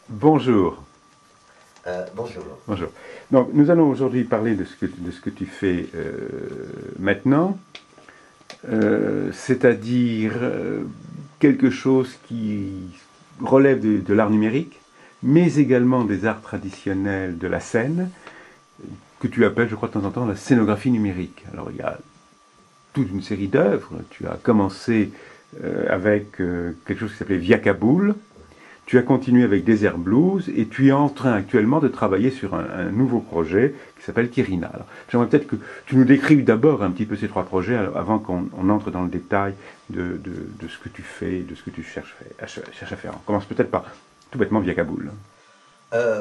Bonjour. Bonjour. Bonjour. Donc, nous allons aujourd'hui parler de ce que tu fais maintenant, c'est-à-dire quelque chose qui relève de l'art numérique, mais également des arts traditionnels de la scène, que tu appelles, je crois, de temps en temps, la scénographie numérique. Alors, il y a toute une série d'œuvres. Tu as commencé avec quelque chose qui s'appelait Via Kaboul. Tu as continué avec Desert Blues et tu es en train actuellement de travailler sur un nouveau projet qui s'appelle Kirina. Alors, j'aimerais peut-être que tu nous décrives d'abord un petit peu ces trois projets avant qu'on entre dans le détail de ce que tu fais, de ce que tu cherches à faire. On commence peut-être par tout bêtement Via Kaboul.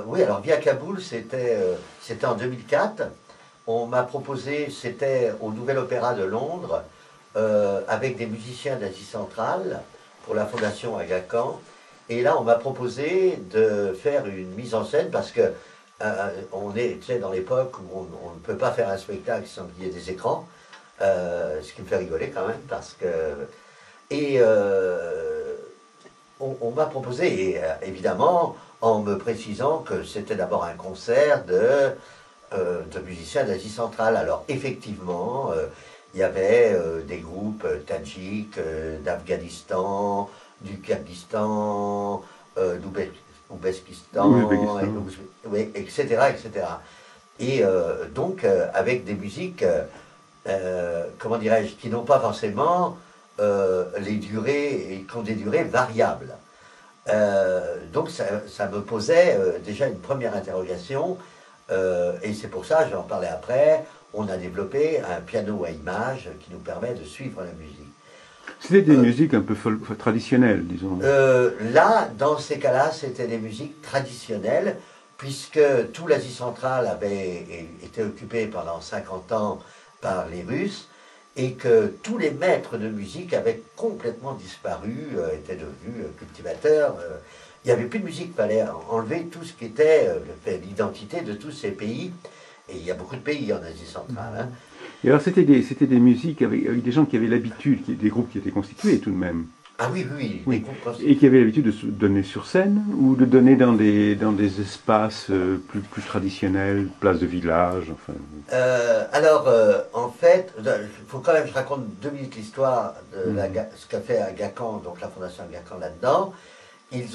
Oui, alors Via Kaboul, c'était en 2004. On m'a proposé, c'était au Nouvel Opéra de Londres, avec des musiciens d'Asie centrale pour la Fondation Aga Khan. Et là, on m'a proposé de faire une mise en scène parce que on est, tu sais, dans l'époque où on ne peut pas faire un spectacle sans qu'il y ait des écrans, ce qui me fait rigoler quand même parce que et on m'a proposé, et évidemment, en me précisant que c'était d'abord un concert de musiciens d'Asie centrale. Alors, effectivement, il y avait des groupes tadjiks, d'Afghanistan, du Kyrgyzstan, d'Ouzbékistan, L'Ouzbékistan. oui, etc., etc. Et donc, avec des musiques, comment dirais-je, qui n'ont pas forcément les durées, et qui ont des durées variables. Donc ça me posait déjà une première interrogation, et c'est pour ça, je vais en parler après, on a développé un piano à images qui nous permet de suivre la musique. C'était des Euh, musiques un peu traditionnelles, disons. Là, dans ces cas-là, c'était des musiques traditionnelles, puisque tout l'Asie centrale avait été occupé pendant 50 ans par les Russes, et que tous les maîtres de musique avaient complètement disparu, étaient devenus cultivateurs. Il n'y avait plus de musique, il fallait enlever tout ce qui était l'identité de tous ces pays. Et il y a beaucoup de pays en Asie centrale, hein. Et alors, c'était des musiques avec des gens qui avaient l'habitude, des groupes qui étaient constitués tout de même. Ah oui, oui, oui, les Oui, groupes et qui avait l'habitude de se donner sur scène ou de donner dans des espaces plus traditionnels, place de village, enfin. En fait, il faut quand même que je raconte 2 minutes l'histoire de Mhm. ce qu'a fait Aga Khan, donc la Fondation Aga Khan là-dedans. Ils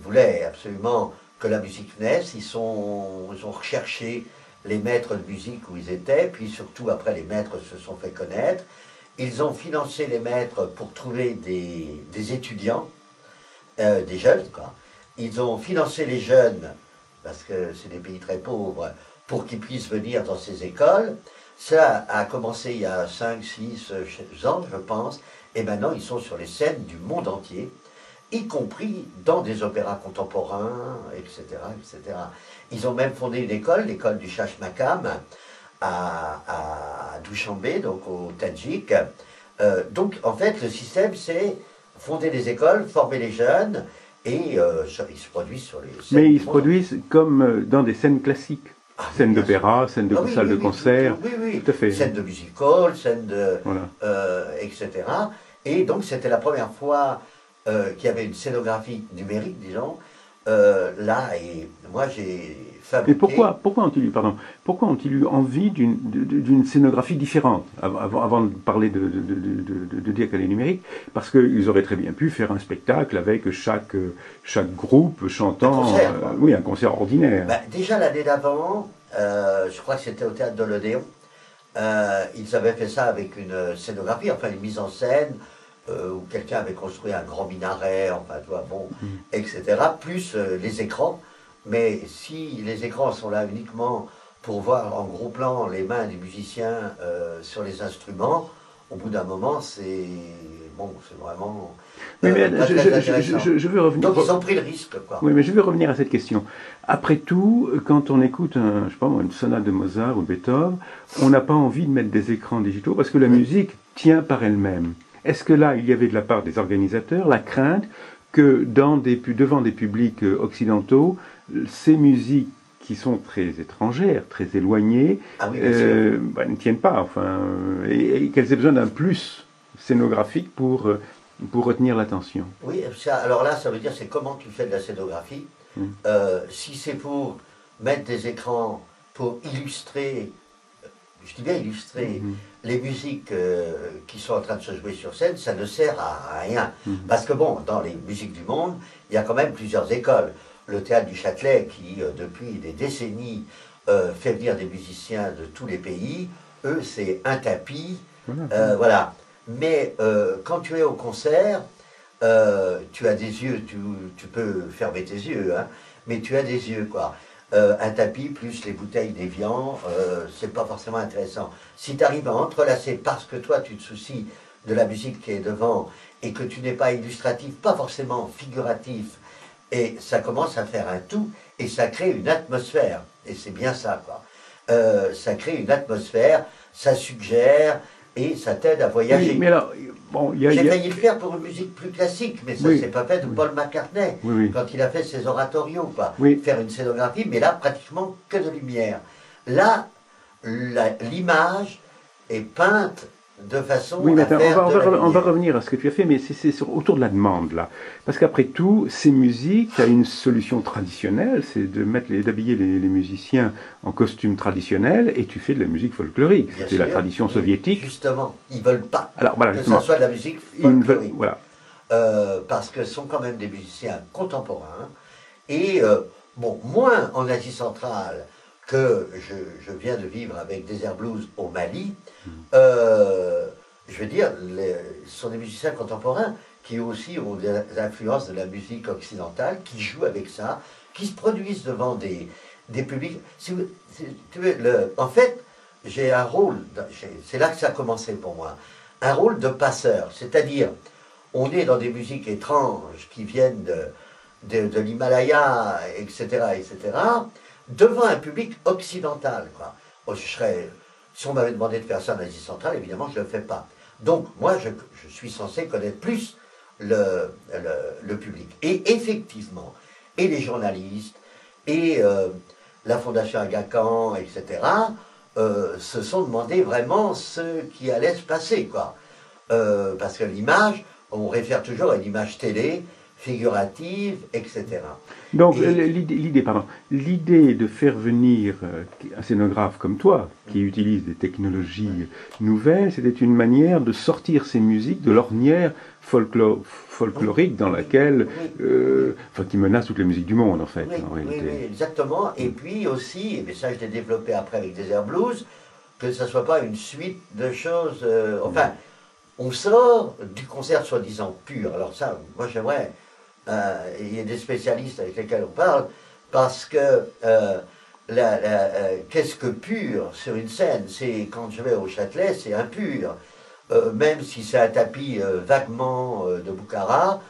voulaient absolument que la musique naisse. Ils ont recherché les maîtres de musique où ils étaient, puis surtout après les maîtres se sont fait connaître. Ils ont financé les maîtres pour trouver des étudiants, des jeunes, quoi. Ils ont financé les jeunes, parce que c'est des pays très pauvres, pour qu'ils puissent venir dans ces écoles. Ça a commencé il y a 5, 6 ans, je pense, et maintenant ils sont sur les scènes du monde entier, y compris dans des opéras contemporains, etc., etc. Ils ont même fondé une école, l'école du Chachmakam, à Douchambé, donc au Tadjik. Donc, en fait, le système, c'est fonder des écoles, former les jeunes, et ils se produisent sur les Mais scènes ils du se monde entier. produisent comme dans des scènes classiques. Ah oui, Scènes bien sûr. d'opéra, scènes de Ah oui, salles oui, de oui, concert, oui, oui. tout à fait. Scène de music hall, Voilà. etc. Et donc, c'était la première fois qu'il y avait une scénographie numérique, disons, là, et moi, j'ai Mais fabriqué. pourquoi ont-ils eu envie d'une scénographie différente avant de parler de dire qu'elle est numérique? Parce qu'ils auraient très bien pu faire un spectacle avec chaque groupe Un chantant, concert, quoi. oui, un concert ordinaire. Bah, déjà l'année d'avant, je crois que c'était au théâtre de l'Odéon, ils avaient fait ça avec une scénographie, enfin une mise en scène, où quelqu'un avait construit un grand minaret, enfin, tu vois, bon, Mm. etc., plus les écrans. Mais si les écrans sont là uniquement pour voir en gros plan les mains des musiciens sur les instruments, au bout d'un moment, c'est vraiment Oui, mais pas très intéressant. je veux revenir. Donc ils ont pris le risque, quoi. Oui, mais je veux revenir à cette question. Après tout, quand on écoute je sais pas moi, une sonate de Mozart ou de Beethoven, on n'a pas envie de mettre des écrans digitaux parce que la Oui. musique tient par elle-même. Est-ce que là, il y avait de la part des organisateurs la crainte que devant des publics occidentaux, ces musiques qui sont très étrangères, très éloignées, Ah oui, bien sûr. ne tiennent pas, enfin, et qu'elles aient besoin d'un plus scénographique Pour retenir l'attention. Oui, ça, alors là, ça veut dire c'est comment tu fais de la scénographie. Mhm. Si c'est pour mettre des écrans pour illustrer, je dis bien illustrer, Mhm. les musiques qui sont en train de se jouer sur scène, ça ne sert à rien. Mhm. Parce que bon, dans les musiques du monde, il y a quand même plusieurs écoles. Le théâtre du Châtelet, qui depuis des décennies fait venir des musiciens de tous les pays, eux, c'est un tapis, Voilà. voilà. Mais quand tu es au concert, tu as des yeux, tu peux fermer tes yeux, hein, mais tu as des yeux, quoi. Un tapis plus les bouteilles d'Évian, c'est pas forcément intéressant. Si tu arrives à entrelacer parce que toi tu te soucies de la musique qui est devant et que tu n'es pas illustratif, pas forcément figuratif, et ça commence à faire un tout et ça crée une atmosphère. Et c'est bien ça, quoi. Ça crée une atmosphère, ça suggère et ça t'aide à voyager. Oui, mais alors, bon, J'ai failli le faire pour une musique plus classique, mais ça Oui, s'est pas fait de oui. Paul McCartney, Oui, oui. quand il a fait ses oratorios, quoi. Oui. Faire une scénographie, mais là, pratiquement que de lumière. Là, l'image est peinte de façon Oui, mais à attends, faire de la on va lumière. revenir à ce que tu as fait, mais c'est autour de la demande, là. Parce qu'après tout, ces musiques, tu as une solution traditionnelle, c'est d'habiller les musiciens en costume traditionnel, et tu fais de la musique folklorique. Bien C'est la sûr. tradition Et soviétique. justement, ils veulent pas Alors, voilà, que justement. ça soit de la musique Ils ne veulent- folklorique. voilà. Parce que ce sont quand même des musiciens contemporains. Et bon, moins en Asie centrale que je viens de vivre avec Desert Blues au Mali, je veux dire, ce sont des musiciens contemporains qui aussi ont des influences de la musique occidentale, qui jouent avec ça, qui se produisent devant des publics. Si tu veux, en fait, j'ai un rôle, c'est là que ça a commencé pour moi, un rôle de passeur, c'est-à-dire, on est dans des musiques étranges qui viennent de l'Himalaya, etc., etc., devant un public occidental, quoi. Moi, si on m'avait demandé de faire ça en Asie centrale, évidemment, je ne le fais pas. Donc, moi, je suis censé connaître plus le public. Et effectivement, et les journalistes, et la Fondation Aga Khan, etc., se sont demandé vraiment ce qui allait se passer, quoi. Parce que l'image, on réfère toujours à une image télé, figurative, etc. Donc, Et l'idée de faire venir un scénographe comme toi, qui utilise des technologies nouvelles, c'était une manière de sortir ces musiques de l'ornière folklorique dans laquelle, enfin, qui menace toutes les musiques du monde, en fait, oui, en oui, réalité. oui, exactement. Et puis aussi, et bien ça je l'ai développé après avec Desert Blues, que ça ne soit pas une suite de choses. Enfin, on sort du concert soi-disant pur. Alors ça, moi j'aimerais, il y a des spécialistes avec lesquels on parle, parce que qu'est-ce que pur sur une scène? C'est quand je vais au Châtelet, c'est impur. Même si c'est un tapis vaguement de Boukhara,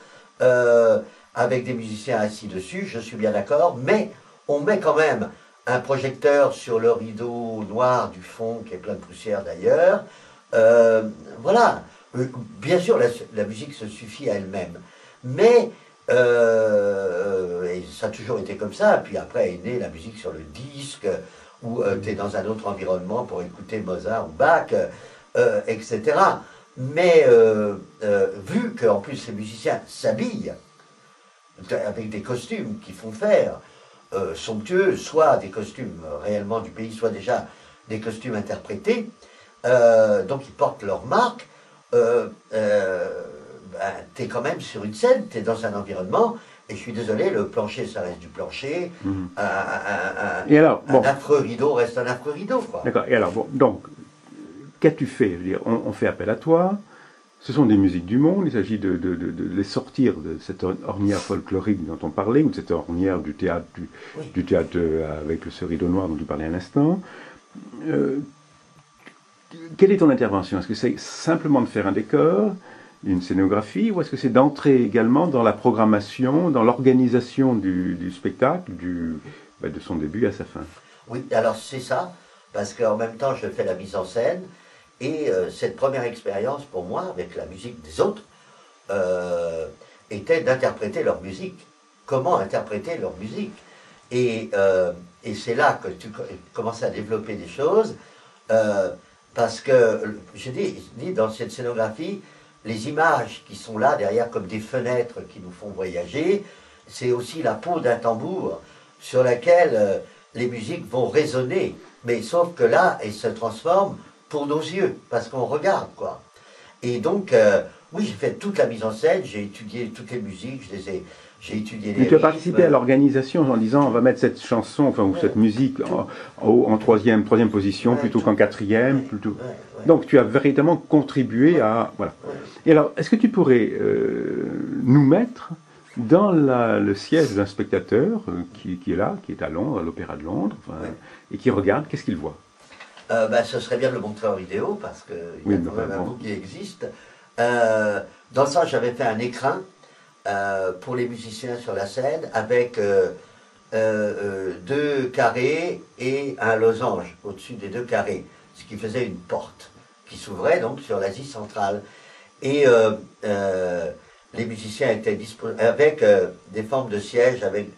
avec des musiciens assis dessus, je suis bien d'accord, mais on met quand même un projecteur sur le rideau noir du fond, qui est plein de poussière d'ailleurs. Voilà. Bien sûr, la musique se suffit à elle-même. Mais, et ça a toujours été comme ça, puis après est née la musique sur le disque, où tu es dans un autre environnement pour écouter Mozart ou Bach, etc. Mais vu qu'en plus ces musiciens s'habillent avec des costumes qui font faire somptueux, soit des costumes réellement du pays, soit déjà des costumes interprétés, donc ils portent leur marque, ben, tu es quand même sur une scène, tu es dans un environnement, et je suis désolé, le plancher, ça reste du plancher, Et alors, un affreux rideau reste un affreux rideau, quoi. D'accord. Et alors, bon, donc, qu'as-tu fait? Je veux dire, on fait appel à toi. Ce sont des musiques du monde. Il s'agit de les sortir de cette ornière folklorique dont on parlait, ou de cette ornière du théâtre, du théâtre avec ce rideau noir dont tu parlais à l'instant. Quelle est ton intervention? Est-ce que c'est simplement de faire un décor, une scénographie, ou est-ce que c'est d'entrer également dans la programmation, dans l'organisation du spectacle, de son début à sa fin? Oui, alors c'est ça, parce qu'en même temps, je fais la mise en scène, et cette première expérience pour moi, avec la musique des autres, était d'interpréter leur musique. Comment interpréter leur musique? Et c'est là que tu commences à développer des choses, parce que, je dis dans cette scénographie, les images qui sont là derrière comme des fenêtres qui nous font voyager, c'est aussi la peau d'un tambour sur laquelle les musiques vont résonner. Mais sauf que là, elles se transforment pour nos yeux, parce qu'on regarde, quoi. Et donc, oui, j'ai fait toute la mise en scène, j'ai étudié toutes les musiques, j'ai étudié les Mais tu as rythmes. participé à l'organisation en disant on va mettre cette chanson, enfin, ou cette musique en troisième position plutôt qu'en quatrième. Plutôt. Donc tu as véritablement contribué à... Voilà. Et alors, est-ce que tu pourrais nous mettre dans le siège d'un spectateur qui est là, qui est à Londres, à l'Opéra de Londres, et qui regarde, qu'est-ce qu'il voit? Ce serait bien de le montrer en vidéo, parce qu'il y a quand même un bout qui existe. Dans le sens, j'avais fait un écrin pour les musiciens sur la scène, avec 2 carrés et un losange au-dessus des 2 carrés, ce qui faisait une porte qui s'ouvrait donc sur l'Asie centrale. Et les musiciens étaient disposés avec des formes de sièges, avec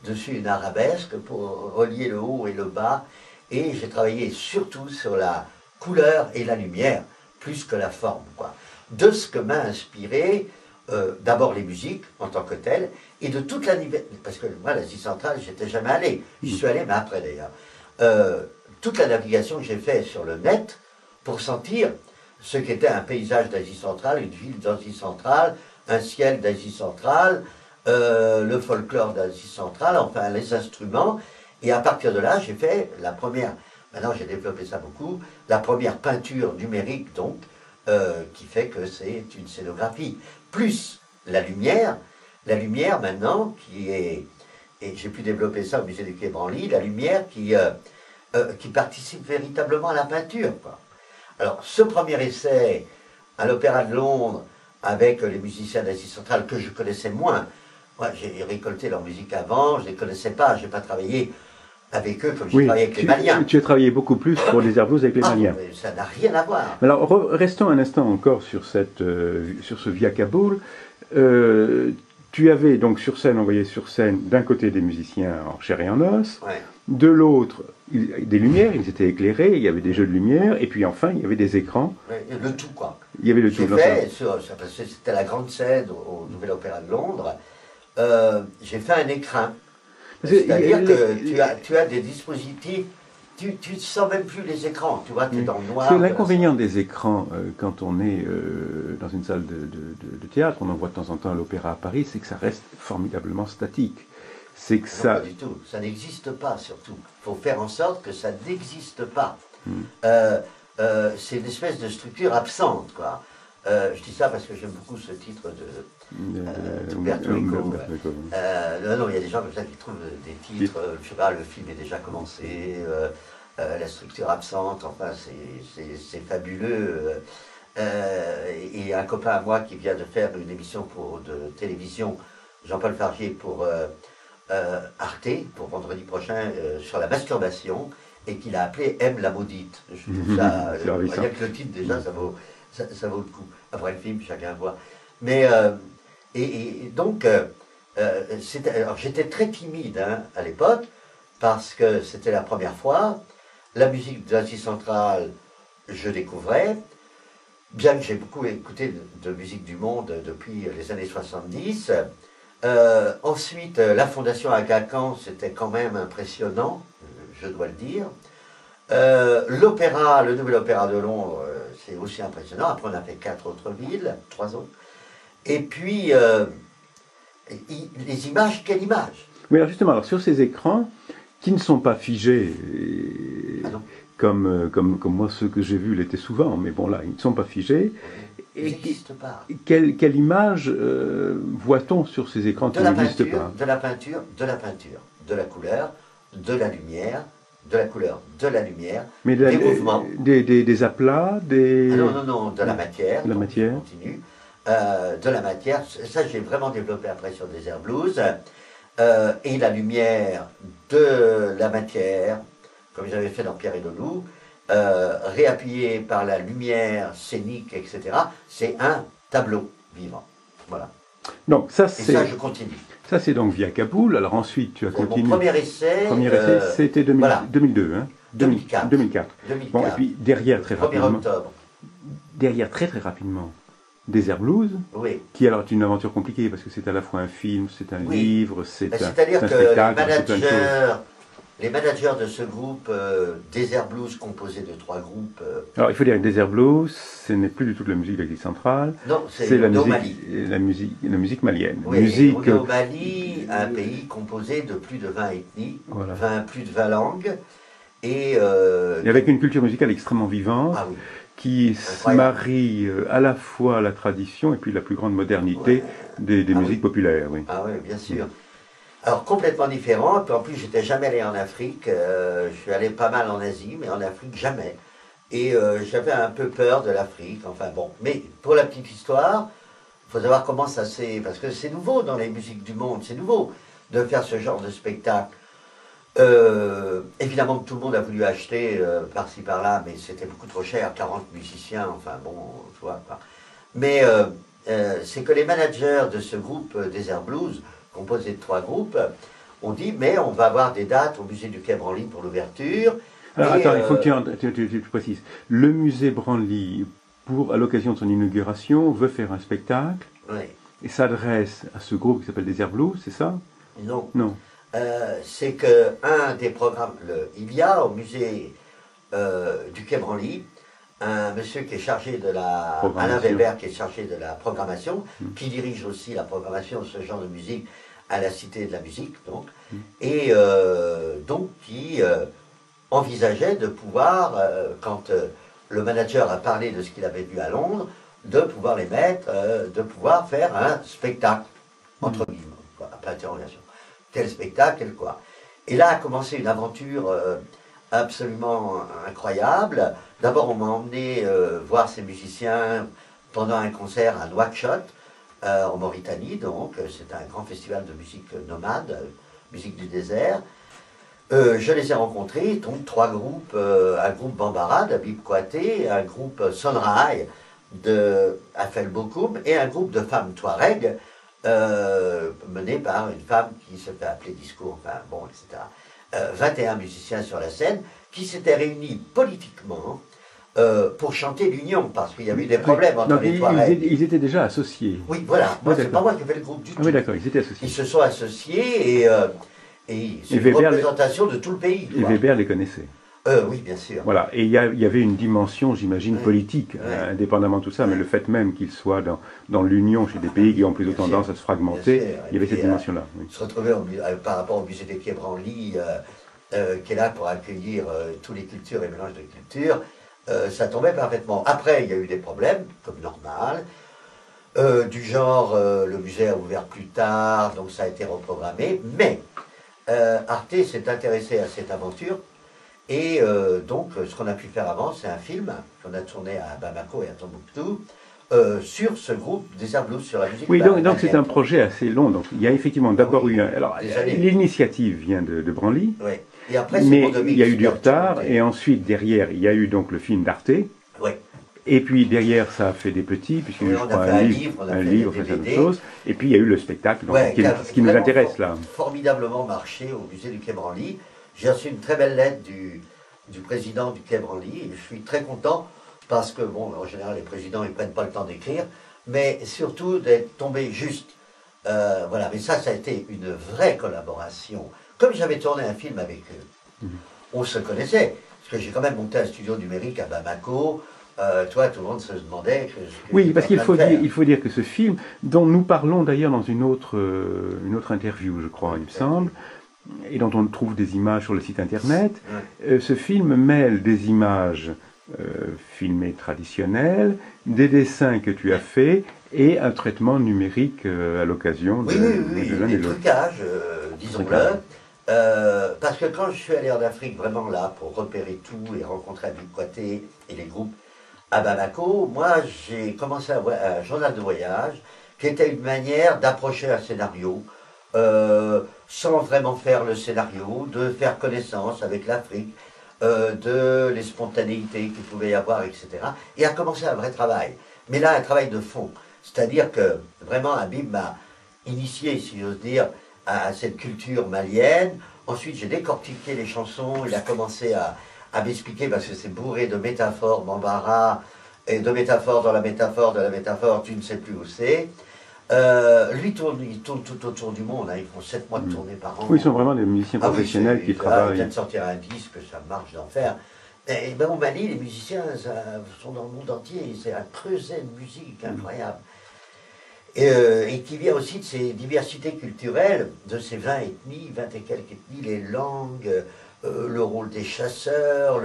dessus une arabesque pour relier le haut et le bas. Et j'ai travaillé surtout sur la couleur et la lumière, plus que la forme, quoi. De ce que m'a inspiré d'abord les musiques en tant que telles, et de toute la navigation, parce que moi, l'Asie centrale, j'étais jamais allé. J'y suis allé, mais après d'ailleurs. Toute la navigation que j'ai faite sur le net pour sentir ce qu'était un paysage d'Asie centrale, une ville d'Asie centrale, un ciel d'Asie centrale, le folklore d'Asie centrale, enfin les instruments. Et à partir de là, j'ai fait la première, maintenant j'ai développé ça beaucoup, la première peinture numérique donc, qui fait que c'est une scénographie. Plus la lumière maintenant qui est, et j'ai pu développer ça au musée du Quai Branly, la lumière qui participe véritablement à la peinture, quoi. Alors ce premier essai à l'Opéra de Londres avec les musiciens d'Asie centrale que je connaissais moins, moi j'ai récolté leur musique avant, je ne les connaissais pas, je n'ai pas travaillé avec eux comme j'ai travaillé avec les Maliens. Tu as travaillé beaucoup plus pour les air blues avec les Maliens. Mais ça n'a rien à voir. Alors restons un instant encore sur ce Via Kaboul. Tu avais donc sur scène, envoyé sur scène d'un côté des musiciens en chair et en os, de l'autre des lumières, ils étaient éclairés, il y avait des jeux de lumière, et puis enfin il y avait des écrans. Le tout, quoi. Il y avait le tout. C'était la grande scène au Nouvel Opéra de Londres. J'ai fait un écrin. C'est-à-dire que tu as des dispositifs, tu ne sens même plus les écrans, tu vois, tu es dans le noir. C'est l'inconvénient des écrans quand on est dans une salle de théâtre, on en voit de temps en temps à l'Opéra à Paris, c'est que ça reste formidablement statique. C'est que non, pas du tout, ça n'existe pas surtout. Il faut faire en sorte que ça n'existe pas. C'est une espèce de structure absente, quoi. Je dis ça parce que j'aime beaucoup ce titre de Umberto Eco. Non, il y a des gens comme ça qui trouvent des titres, je sais pas, le film est déjà commencé, la structure absente, enfin c'est fabuleux. Et un copain à moi qui vient de faire une émission de télévision, Jean-Paul Fargier, pour Arte, pour vendredi prochain, sur la masturbation, et qu'il a appelé M la maudite. Je trouve ça, rien que le titre déjà, ça vaut le coup. Après le film, chacun voit. Mais, donc, alors j'étais très timide à l'époque, parce que c'était la première fois. La musique d'Asie centrale, je découvrais, bien que j'ai beaucoup écouté de musique du monde depuis les années 70. Ensuite, la Fondation Aga Khan, c'était quand même impressionnant, je dois le dire. L'opéra, le Nouvel Opéra de Londres, c'est aussi impressionnant. Après, on a fait 4 autres villes, 3 autres. Et puis, les images, quelle image? Oui, alors justement, sur ces écrans, qui ne sont pas figés, comme moi, ceux que j'ai vus l'étaient souvent, mais bon, là, ils ne sont pas figés. Ils n'existent pas. Quelle image voit-on sur ces écrans qui n'existent pas? De la peinture, de la couleur, de la lumière, de la couleur, de la lumière, mais des mouvements. Des aplats, des... Ah non, de la matière. De la matière. Continue. De la matière, ça j'ai vraiment développé après sur des air blues. Et la lumière de la matière, comme j'avais fait dans Pierre et le Loup, réappuyé par la lumière scénique, etc. C'est un tableau vivant. Voilà. Donc, ça, et ça, je continue. Ça, c'est donc Via Kaboul. Alors ensuite, tu as continué. Mon premier essai, c'était 2002, hein 2004. 2004. Bon, et puis derrière, très rapidement. 1er octobre. Derrière, très rapidement, Desert Blues, Oui. qui alors est une aventure compliquée parce que c'est à la fois un film, c'est un Oui. livre, c'est un C'est-à-dire que spectacle, c'est plein de choses. les managers de ce groupe Desert Blues, composé de 3 groupes, Alors il faut dire que Desert Blues, ce n'est plus du tout de la musique d'Asie centrale, non, c'est c'est au Mali. la musique malienne. Oui, Musique, on est au Mali, un pays composé de plus de 20 ethnies, voilà. plus de 20 langues, et avec une culture musicale extrêmement vivante, ah oui, qui incroyable. se marie à la fois à la tradition et puis la plus grande modernité des musiques populaires. Oui. Ah oui, bien sûr. Alors complètement différent, puis en plus j'étais jamais allé en Afrique, je suis allé pas mal en Asie, mais en Afrique jamais. Et j'avais un peu peur de l'Afrique, enfin bon. Mais pour la petite histoire, il faut savoir comment ça s'est... Parce que c'est nouveau dans les musiques du monde, c'est nouveau de faire ce genre de spectacle. Évidemment que tout le monde a voulu acheter par-ci par-là, mais c'était beaucoup trop cher, 40 musiciens, enfin bon, tu vois. Mais c'est que les managers de ce groupe Desert Blues, composé de 3 groupes, ont dit mais on va avoir des dates au musée du Quai Branly pour l'ouverture. Alors attends, il faut que tu précises. Le musée Branly, à l'occasion de son inauguration, veut faire un spectacle Oui. et s'adresse à ce groupe qui s'appelle Desert Blues, c'est ça? Non. Non. C'est que un des programmes, il y a au musée du Quai Branly un monsieur qui est chargé de la... Alain Weber, qui est chargé de la programmation, qui dirige aussi la programmation de ce genre de musique à la Cité de la Musique, donc, et donc qui envisageait de pouvoir, quand le manager a parlé de ce qu'il avait vu à Londres, de pouvoir les mettre, de pouvoir faire un spectacle, entre guillemets, après interrogation. Quel spectacle, quel quoi. Et là a commencé une aventure absolument incroyable. D'abord, on m'a emmené voir ces musiciens pendant un concert à Nouakchott, en Mauritanie, donc c'est un grand festival de musique nomade, musique du désert. Je les ai rencontrés, donc 3 groupes, un groupe Bambara d'Habib Kouaté, un groupe Sonraï de Afel Bokoum et un groupe de femmes Touareg mené par une femme qui se fait appeler Discours, enfin bon, etc. 21 musiciens sur la scène qui s'étaient réunis politiquement pour chanter l'union, parce qu'il y avait eu des problèmes entre les Touaregs. Ils étaient déjà associés. Oui, voilà. Moi, c'est pas moi qui ai fait le groupe du tout. Oui, d'accord, ils étaient associés. Ils se sont associés et c'est une représentation de tout le pays. Et Weber les connaissait. Oui, bien sûr. Voilà, et il y avait une dimension, j'imagine, politique, indépendamment de tout ça, mais le fait même qu'ils soient dans l'union chez des pays qui ont plutôt tendance à se fragmenter, il y avait cette dimension-là. Oui. Se retrouver par rapport au musée des Quai Branly, qui est là pour accueillir toutes les cultures et mélanges de cultures, ça tombait parfaitement. Après, il y a eu des problèmes, comme normal, du genre, le musée a ouvert plus tard, donc ça a été reprogrammé, mais Arte s'est intéressé à cette aventure. Et donc, ce qu'on a pu faire avant, c'est un film qu'on a tourné à Bamako et à Tombouctou sur ce groupe Desert Blues, sur la musique. Oui, donc c'est un projet assez long. Donc, il y a effectivement d'abord eu alors l'initiative vient de Branly, oui. Et après, mais il y a eu du retard. Et ensuite, derrière, il y a eu donc le film d'Arte. Oui. Et puis derrière, ça a fait des petits, puisqu'il y a eu, je crois, un livre, fait d'autres choses. Et puis il y a eu le spectacle, donc, ce qui nous intéresse là. Formidablement marché au musée du Quai Branly. J'ai reçu une très belle lettre du président du Quai Branly et je suis très content parce que, bon, en général, les présidents, ils ne prennent pas le temps d'écrire, mais surtout d'être tombé juste. Voilà, mais ça a été une vraie collaboration. Comme j'avais tourné un film avec eux, on se connaissait, parce que j'ai quand même monté un studio numérique à Bamako. Toi, tout le monde se demandait... Oui, parce qu'il faut dire que ce film, dont nous parlons d'ailleurs dans une autre interview, je crois, il me semble, et dont on trouve des images sur le site internet, ce film mêle des images filmées traditionnelles, des dessins que tu as faits et un traitement numérique à l'occasion de l'un et des trucages, disons-le. Parce que quand je suis allé en Afrique vraiment là pour repérer tout et rencontrer Habib Kouaté et les groupes à Bamako, moi j'ai commencé un journal de voyage qui était une manière d'approcher un scénario sans vraiment faire le scénario, de faire connaissance avec l'Afrique, de les spontanéités qu'il pouvait y avoir, etc. Et a commencé un vrai travail. Mais là, un travail de fond. C'est-à-dire que vraiment Habib m'a initié, si j'ose dire, à cette culture malienne. Ensuite, j'ai décortiqué les chansons. Il a commencé à m'expliquer, parce que c'est bourré de métaphores, Bambara, et de métaphore dans la métaphore, de la métaphore, tu ne sais plus où c'est. Lui, il tourne tout autour du monde, hein. Ils font 7 mois de tournée par an. Oui, ils sont vraiment des musiciens professionnels qui travaillent. Il vient de sortir un disque, ça marche d'enfer. Et ben, au Mali, les musiciens sont dans le monde entier, c'est un creuset de musique incroyable. Et qui vient aussi de ces diversités culturelles, de ces 20 ethnies, 20 et quelques ethnies, les langues, le rôle des chasseurs,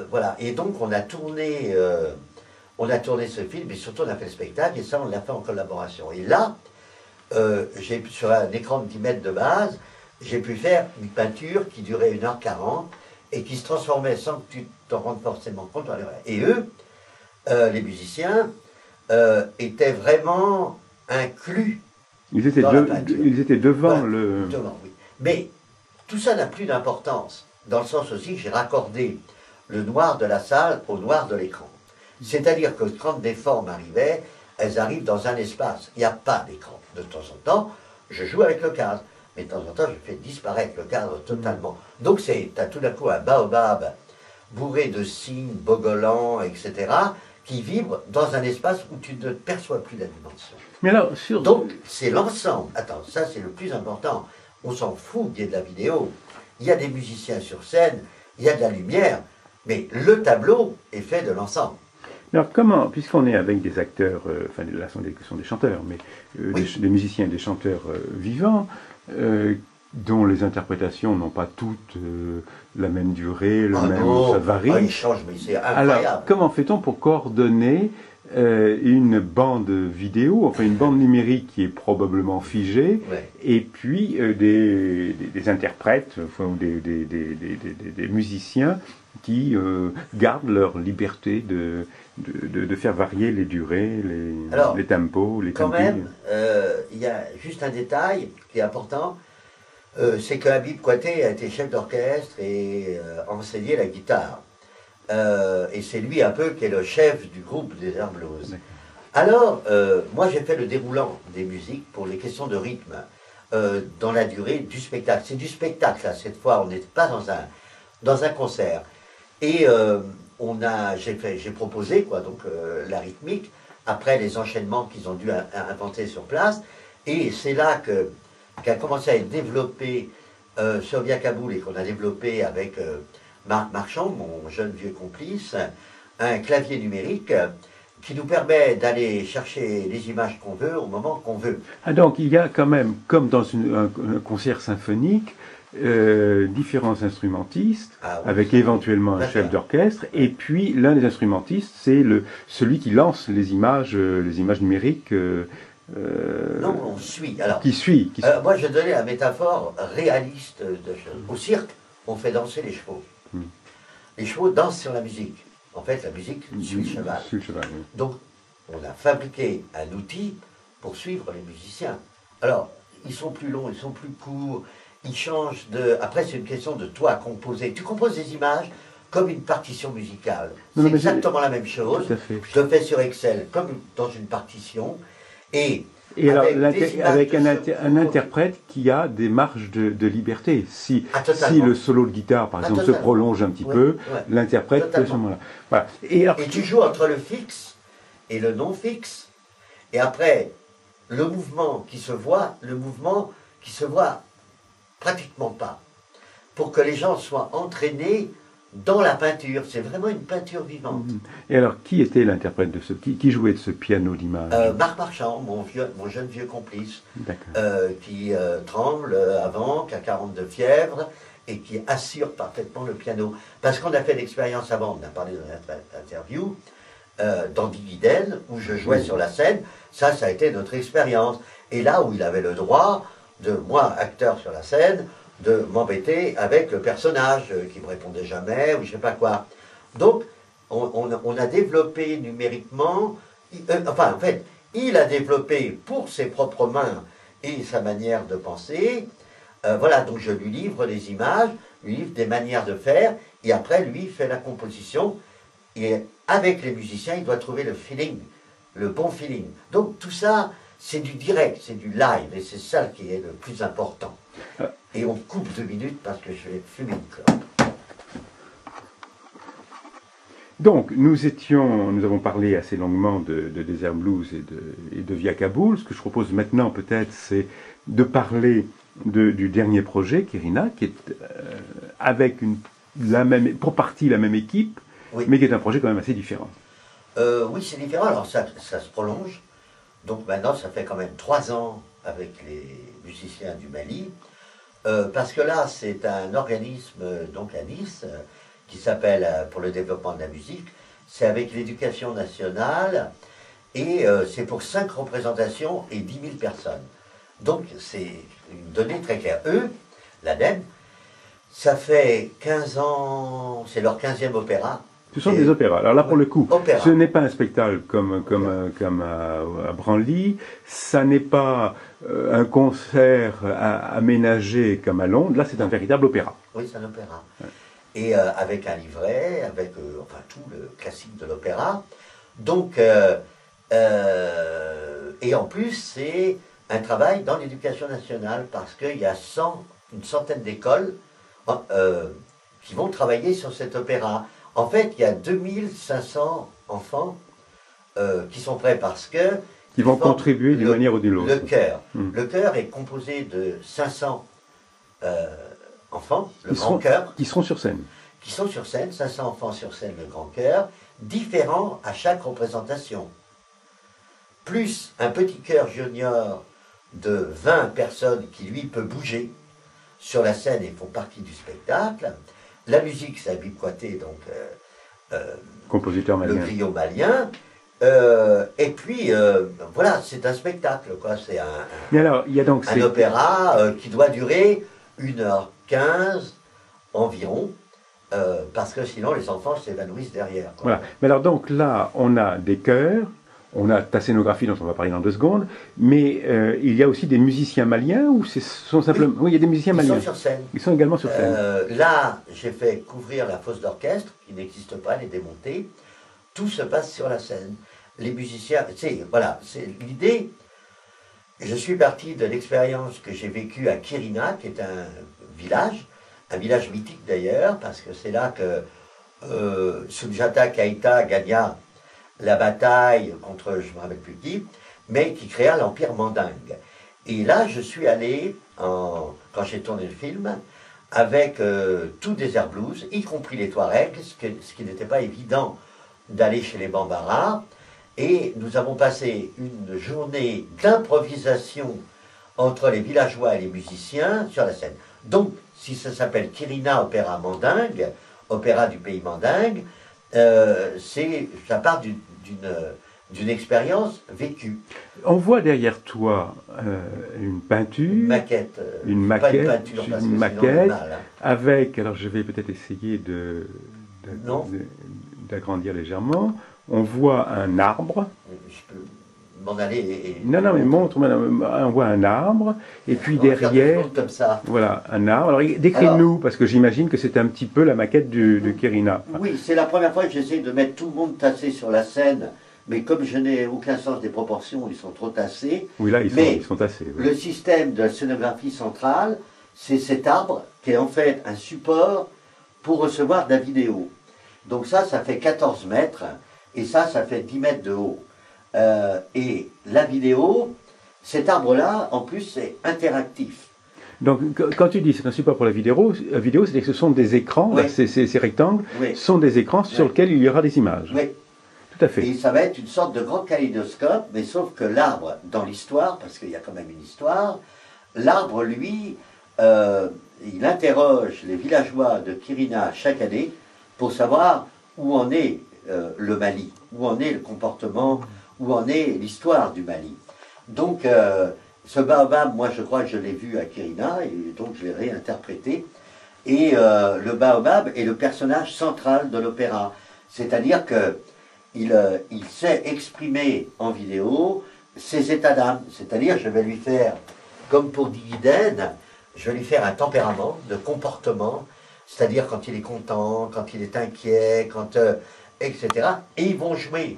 voilà. Et donc on a tourné ce film, et surtout on a fait le spectacle, et ça on l'a fait en collaboration. Et là, sur un écran de 10 mètres de base, j'ai pu faire une peinture qui durait 1h40 et qui se transformait sans que tu t'en rendes forcément compte. Et eux, les musiciens, étaient vraiment inclus dans la peinture. Ils étaient devant voilà, le... Devant, oui. Mais tout ça n'a plus d'importance, dans le sens aussi que j'ai raccordé le noir de la salle au noir de l'écran. C'est-à-dire que quand des formes arrivaient, elles arrivent dans un espace. Il n'y a pas d'écran. De temps en temps, je joue avec le cadre. Mais de temps en temps, je fais disparaître le cadre totalement. Donc, tu as tout d'un coup un baobab bourré de signes, bogolants, etc., qui vibre dans un espace où tu ne perçois plus la dimension. Mais alors, donc, c'est l'ensemble. Attends, ça, c'est le plus important. On s'en fout qu'il y ait de la vidéo. Il y a des musiciens sur scène, il y a de la lumière, mais le tableau est fait de l'ensemble. Alors comment, puisqu'on est avec des acteurs, enfin là ce sont des chanteurs, mais oui. des musiciens et des chanteurs vivants, dont les interprétations n'ont pas toutes la même durée, ça varie. Ils changent, mais c'est incroyable. Alors comment fait-on pour coordonner une bande vidéo, enfin une bande numérique qui est probablement figée, ouais. Et puis des interprètes, enfin, des musiciens qui gardent leur liberté de faire varier les durées, les tempos, les quand tempi. même, il y a juste un détail qui est important, c'est que Habib Kouaté a été chef d'orchestre et enseigné la guitare. Et c'est lui un peu qui est le chef du groupe des Airs Blues. Alors, moi j'ai fait le déroulant des musiques pour les questions de rythme dans la durée du spectacle. C'est du spectacle, là, cette fois, on n'était pas dans un concert. Et j'ai proposé la rythmique, après les enchaînements qu'ils ont dû inventer sur place. Et c'est là qu'a commencé à être développé Sylvia Kaboul et qu'on a développé avec Marc Marchand, mon jeune vieux complice, un clavier numérique qui nous permet d'aller chercher les images qu'on veut au moment qu'on veut. Ah donc il y a quand même, comme dans un concert symphonique, différents instrumentistes, avec éventuellement un chef d'orchestre, et puis l'un des instrumentistes, c'est celui qui lance les images numériques. Non, on suit. Alors, qui suit. Moi, je donnais la métaphore réaliste au cirque. On fait danser les chevaux. Les chevaux dansent sur la musique. En fait, la musique suit le cheval. Oui. Donc, on a fabriqué un outil pour suivre les musiciens. Alors, ils sont plus longs, ils sont plus courts, ils changent de... Après, c'est une question de toi à composer. Tu composes des images comme une partition musicale. C'est exactement la même chose. Tout à fait. Je le fais sur Excel, comme dans une partition. Et alors, avec un interprète qui a des marges de liberté. Si le solo de guitare, par exemple, se prolonge un petit peu, l'interprète peut à ce moment-là. Voilà. Et tu joues entre le fixe et le non fixe. Et après, le mouvement qui se voit pratiquement pas. Pour que les gens soient entraînés dans la peinture. C'est vraiment une peinture vivante. Et alors, qui était l'interprète de ce... Qui jouait de ce piano d'image Marc Marchand, mon jeune vieux complice, qui tremble avant, qui a 42 fièvres, et qui assure parfaitement le piano. Parce qu'on a fait l'expérience avant, on a parlé dans notre interview, dans Dividende, où je jouais sur la scène. Ça a été notre expérience. Et là où il avait le droit, de moi, acteur sur la scène, de m'embêter avec le personnage qui ne me répondait jamais, ou je ne sais pas quoi. Donc, on a développé numériquement, en fait, il a développé pour ses propres mains et sa manière de penser. Voilà, donc je lui livre des images, lui livre des manières de faire, et après, lui, fait la composition. Et avec les musiciens, il doit trouver le feeling, le bon feeling. Donc, tout ça, c'est du direct, c'est du live, et c'est ça qui est le plus important. Et on coupe 2 minutes parce que je vais fumer une clope. Donc, nous avons parlé assez longuement de Desert Blues et de Via Kaboul. Ce que je propose maintenant, peut-être, c'est de parler du dernier projet, Kérina, qui est avec pour partie la même équipe, Oui. mais qui est un projet quand même assez différent. Oui, c'est différent. Alors, ça se prolonge. Donc, maintenant, ça fait quand même 3 ans avec les musiciens du Mali. Parce que là, c'est un organisme, donc à Nice, qui s'appelle pour le développement de la musique. C'est avec l'éducation nationale et c'est pour 5 représentations et 10 000 personnes. Donc c'est une donnée très claire. Eux, l'ADEME, ça fait 15 ans, c'est leur 15e opéra. Ce sont des opéras. Alors là, pour le coup, opéra. Ce n'est pas un spectacle comme à Branly, ça n'est pas un concert aménagé comme à Londres, là c'est un véritable opéra. Oui, c'est un opéra. Ouais. Et avec un livret, avec enfin tout le classique de l'opéra. Donc, et en plus, c'est un travail dans l'éducation nationale parce qu'il y a une centaine d'écoles qui vont travailler sur cet opéra. En fait, il y a 2500 enfants qui sont prêts parce que... Qui vont contribuer d'une manière ou d'une autre. Le chœur. Le chœur est composé de 500 enfants, le grand chœur. Qui seront sur scène. Qui sont sur scène, 500 enfants sur scène, le grand chœur, différents à chaque représentation. Plus un petit chœur junior de 20 personnes qui, lui, peut bouger sur la scène et font partie du spectacle. La musique, c'est Habib Kouaté, donc compositeur malien. Le griot malien. Et puis, voilà, c'est un spectacle, quoi. C'est un opéra qui doit durer 1h15 environ, parce que sinon les enfants s'évanouissent derrière, quoi. Voilà. Mais alors donc là, on a des chœurs, on a ta scénographie dont on va parler dans 2 secondes, mais il y a aussi des musiciens maliens ou ce sont simplement... Oui, il y a des musiciens maliens. Ils sont sur scène. Ils sont également sur scène. Là, j'ai fait couvrir la fosse d'orchestre, qui n'existe pas, elle est démontée. Tout se passe sur la scène. Les musiciens, voilà, c'est l'idée. Je suis parti de l'expérience que j'ai vécue à Kérina, qui est un village mythique d'ailleurs, parce que c'est là que Soundiata Keïta gagna la bataille contre, je ne me rappelle plus qui, mais qui créa l'Empire mandingue. Et là, je suis allé, quand j'ai tourné le film, avec tout Desert Blues, y compris les Touaregs, ce qui n'était pas évident d'aller chez les Bambara. Et nous avons passé une journée d'improvisation entre les villageois et les musiciens sur la scène. Donc, si ça s'appelle Kérina Opéra Mandingue, opéra du pays mandingue, ça part d'une expérience vécue. On voit derrière toi une peinture, une maquette, pas une peinture, parce une que maquette mal, hein. avec, alors je vais peut-être essayer d'agrandir légèrement. On voit un arbre. Je peux m'en aller Non, mais montre-moi. On voit un arbre, et puis derrière, comme ça. Voilà, un arbre. Alors, décris-nous, parce que j'imagine que c'est un petit peu la maquette de Kérina. Oui, c'est la première fois que j'essaie de mettre tout le monde tassé sur la scène, mais comme je n'ai aucun sens des proportions, ils sont trop tassés. Oui, là, ils sont tassés. Oui. Le système de la scénographie centrale, c'est cet arbre qui est en fait un support pour recevoir de la vidéo. Donc ça fait 14 mètres. Et ça fait 10 mètres de haut. Et la vidéo, cet arbre-là, en plus, c'est interactif. Donc, quand tu dis c'est un support pour la vidéo, c'est-à-dire que ce sont des écrans, oui. Là, ces rectangles, oui. sont des écrans sur lesquels il y aura des images. Oui. Tout à fait. Et ça va être une sorte de grand kaléidoscope, mais sauf que l'arbre, dans l'histoire, parce qu'il y a quand même une histoire, l'arbre, lui, il interroge les villageois de Kérina chaque année pour savoir où en est le Mali, où en est le comportement, où en est l'histoire du Mali. Donc, ce baobab, moi je crois que je l'ai vu à Kérina, et donc je l'ai réinterprété. Et le baobab est le personnage central de l'opéra. C'est-à-dire qu'il sait exprimer en vidéo ses états d'âme. C'est-à-dire, je vais lui faire, comme pour Digiden, je vais lui faire un tempérament de comportement, c'est-à-dire quand il est content, quand il est inquiet, etc. Et ils vont jouer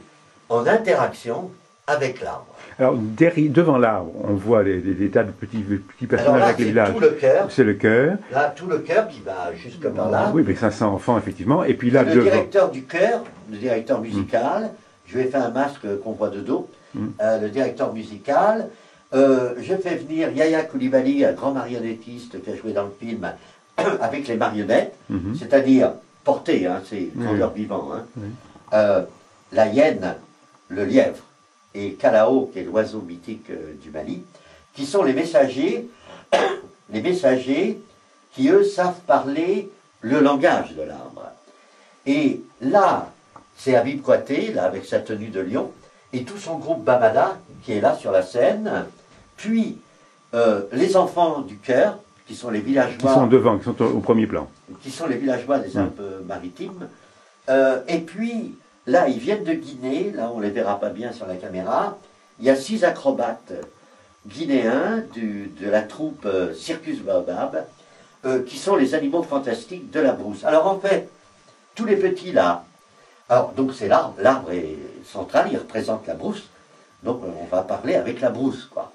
en interaction avec l'arbre. Alors, devant l'arbre, on voit des tas de petits personnages Alors là, avec les c'est villages. tout le chœur. C'est le chœur. Là, tout le chœur qui va jusque par là. Oui, mais 500 enfants, effectivement. Et puis là, Le directeur du chœur, le directeur musical, je lui ai fait un masque qu'on voit de dos, le directeur musical, je fais venir Yaya Coulibaly, un grand marionnettiste qui a joué dans le film, avec les marionnettes, c'est-à-dire porté, hein, c'est grandeur vivant, hein. La hyène, le lièvre, et Kalao, qui est l'oiseau mythique du Mali, qui sont les messagers qui, eux, savent parler le langage de l'arbre. Et là, c'est Habib Kouaté, là, avec sa tenue de lion, et tout son groupe Bamada, qui est là sur la scène, puis les enfants du chœur, qui sont les villageois... Qui sont devant, qui sont au premier plan. Qui sont les villageois des Alpes-Maritimes. Et puis, là, ils viennent de Guinée, là, on ne les verra pas bien sur la caméra. Il y a 6 acrobates guinéens de la troupe Circus Baobab, qui sont les animaux fantastiques de la brousse. Alors, en fait, tous les petits, là... Alors, donc, c'est l'arbre. L'arbre est central, il représente la brousse. Donc, on va parler avec la brousse, quoi.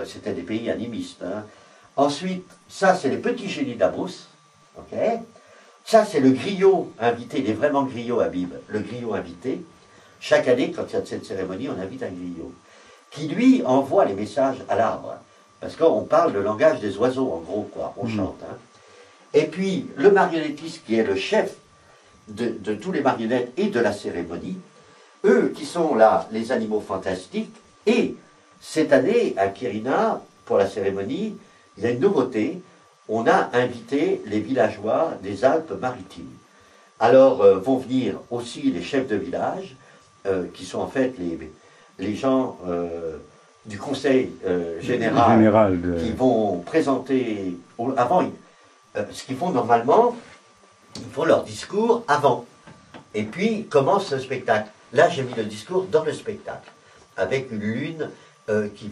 C'était des pays animistes, hein. Ensuite, ça, c'est les petits génies de la brousse. Ok. Ça, c'est le griot invité. Il est vraiment griot, Habib. Le griot invité. Chaque année, quand il y a cette cérémonie, on invite un griot. Qui, lui, envoie les messages à l'arbre. Parce qu'on parle le langage des oiseaux, en gros, quoi. On chante, hein. Et puis, le marionnettiste, qui est le chef de tous les marionnettes et de la cérémonie, eux qui sont là, les animaux fantastiques. Et cette année, à Kirina, pour la cérémonie, il y a une nouveauté, on a invité les villageois des Alpes-Maritimes. Alors vont venir aussi les chefs de village, qui sont en fait les gens du conseil général qui vont présenter, avant, ce qu'ils font normalement, ils font leur discours avant, et puis commence le spectacle. Là j'ai mis le discours dans le spectacle, avec une lune qui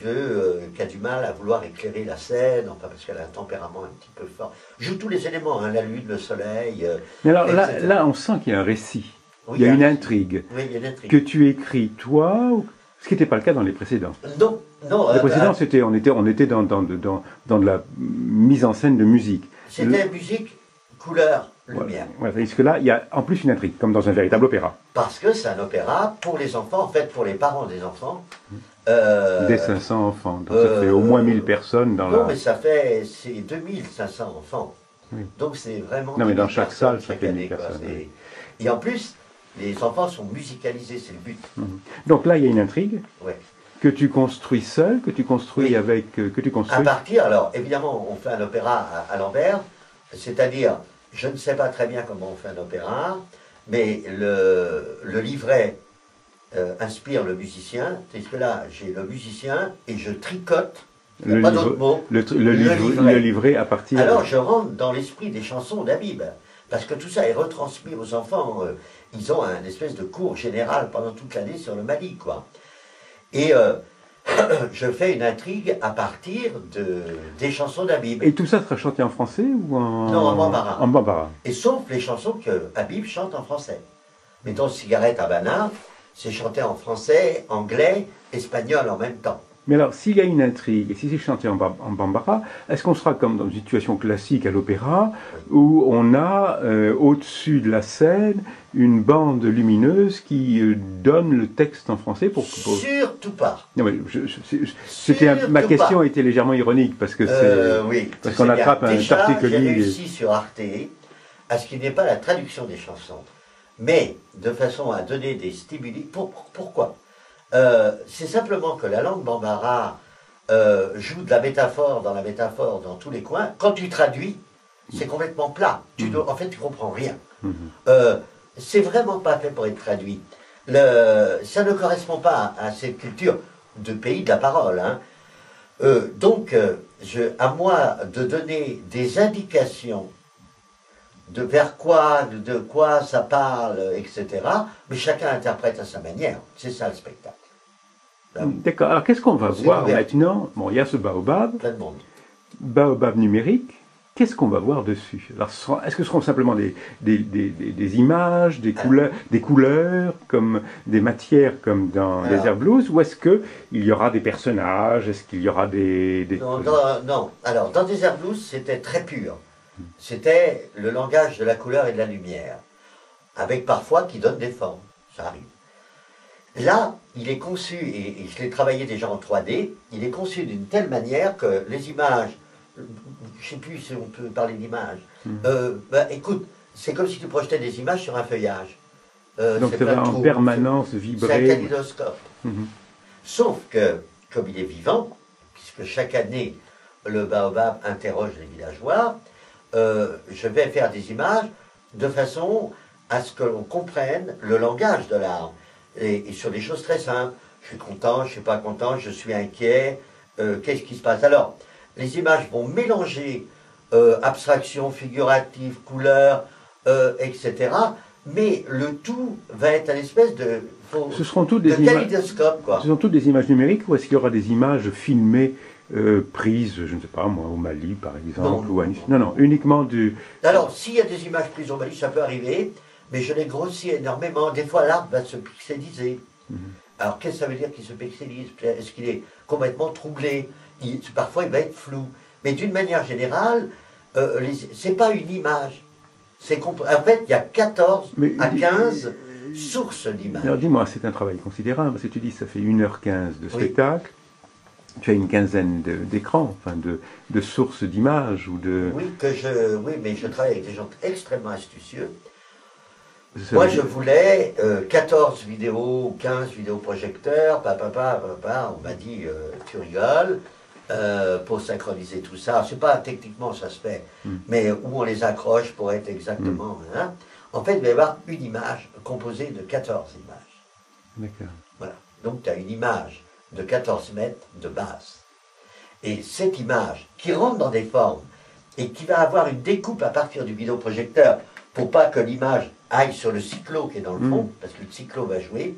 a du mal à vouloir éclairer la scène, enfin parce qu'elle a un tempérament un petit peu fort. Joue tous les éléments, hein, la lune, le soleil. Mais alors là, on sent qu'il y a un récit, oui, il y a une intrigue. Oui, il y a une intrigue. Que tu écris toi, ce qui n'était pas le cas dans les précédents. Non, non. Les précédents, on était dans de la mise en scène de musique. C'était musique, couleur, lumière. Voilà, parce que là, il y a en plus une intrigue, comme dans un véritable opéra. Parce que c'est un opéra pour les enfants, en fait, pour les parents des enfants. Des 500 enfants, donc ça fait au moins 1000 personnes dans non, mais c'est 2500 enfants. Oui. Donc c'est vraiment... Non, mais dans chaque salle, ça fait 1000 personnes. Et en plus, les enfants sont musicalisés, c'est le but. Donc là, il y a une intrigue ouais. que tu construis seul, que tu construis avec... À partir, alors évidemment, on fait un opéra à l'envers, c'est-à-dire, je ne sais pas très bien comment on fait un opéra, mais le livret inspire le musicien, puisque là, j'ai le musicien et je tricote, pas d'autre mot, le livret à partir... Alors, je rentre dans l'esprit des chansons d'Habib, parce que tout ça est retransmis aux enfants. Ils ont un espèce de cours général pendant toute l'année sur le Mali, quoi. Et je fais une intrigue à partir des chansons d'Habib. Et tout ça sera chanté en français ou en... Non, en bambara. En bambara. Et sauf les chansons que Habib chante en français. Mettons Cigarette Habana, c'est chanté en français, anglais, espagnol en même temps. Mais alors, s'il y a une intrigue, et si c'est chanté en bambara, est-ce qu'on sera comme dans une situation classique à l'opéra, où on a au-dessus de la scène une bande lumineuse qui donne le texte en français pour... Surtout pas. Non, mais ma question était légèrement ironique, parce que c'est... oui, parce qu'on attrape un article... J'ai réussi sur Arte à ce qu'il n'y ait pas la traduction des chansons, mais de façon à donner des stimuli. Pourquoi ? C'est simplement que la langue bambara joue de la métaphore dans tous les coins. Quand tu traduis, c'est complètement plat. En fait, tu comprends rien. C'est vraiment pas fait pour être traduit. Ça ne correspond pas à cette culture de pays de la parole. Hein. Donc, à moi de donner des indications de vers quoi, de quoi ça parle, etc. Mais chacun interprète à sa manière. C'est ça le spectacle. D'accord. Alors qu'est-ce qu'on va voir maintenant? Bon, il y a ce baobab. Plein de monde. Baobab numérique, qu'est-ce qu'on va voir dessus? Alors, est-ce que ce seront simplement des images, des couleurs, comme des matières comme dans Desert Blues, ou est-ce qu'il y aura des personnages? Est-ce qu'il y aura Non, non. Alors, dans Desert Blues, c'était très pur. C'était le langage de la couleur et de la lumière, avec parfois qui donne des formes. Ça arrive. Là, il est conçu, et je l'ai travaillé déjà en 3D, il est conçu d'une telle manière que les images, je ne sais plus si on peut parler d'images, écoute, c'est comme si tu projetais des images sur un feuillage. Donc ça va en permanence vibrer. C'est un kaléidoscope. Sauf que, comme il est vivant, puisque chaque année, le baobab interroge les villageois, je vais faire des images de façon à ce que l'on comprenne le langage de l'arbre. Et sur des choses très simples. Je suis content, je ne suis pas content, je suis inquiet, qu'est-ce qui se passe? Alors, les images vont mélanger abstraction, figurative, couleur, etc. Mais le tout va être une espèce de, ce seront toutes des kaléidoscope, quoi. Ce sont toutes des images numériques, ou est-ce qu'il y aura des images filmées, prises, je ne sais pas moi, au Mali par exemple, ou à Nice? Non, uniquement du... Alors, s'il y a des images prises au Mali, ça peut arriver, mais je les grossis énormément. Des fois, l'arbre va se pixeliser. Alors, qu'est-ce que ça veut dire qu'il se pixelise? Est-ce qu'il est complètement troublé? Parfois, il va être flou. Mais d'une manière générale, c'est pas une image. En fait, il y a 14 à 15 sources d'images. Alors, dis-moi, c'est un travail considérable, parce que tu dis que ça fait 1h15 de spectacle. Tu as une quinzaine d'écrans, enfin de sources d'images ou de... Oui, mais je travaille avec des gens extrêmement astucieux. Moi, je voulais 14 vidéos ou 15 vidéoprojecteurs, on m'a dit, tu rigoles, pour synchroniser tout ça. C'est pas techniquement, ça se fait, mais où on les accroche pour être exactement... Hein. En fait, il va y avoir une image composée de 14 images. D'accord. Voilà. Donc, tu as une image de 14 mètres de base. Et cette image, qui rentre dans des formes, et qui va avoir une découpe à partir du vidéoprojecteur, pour pas que l'image aille sur le cyclo qui est dans le fond, parce que le cyclo va jouer,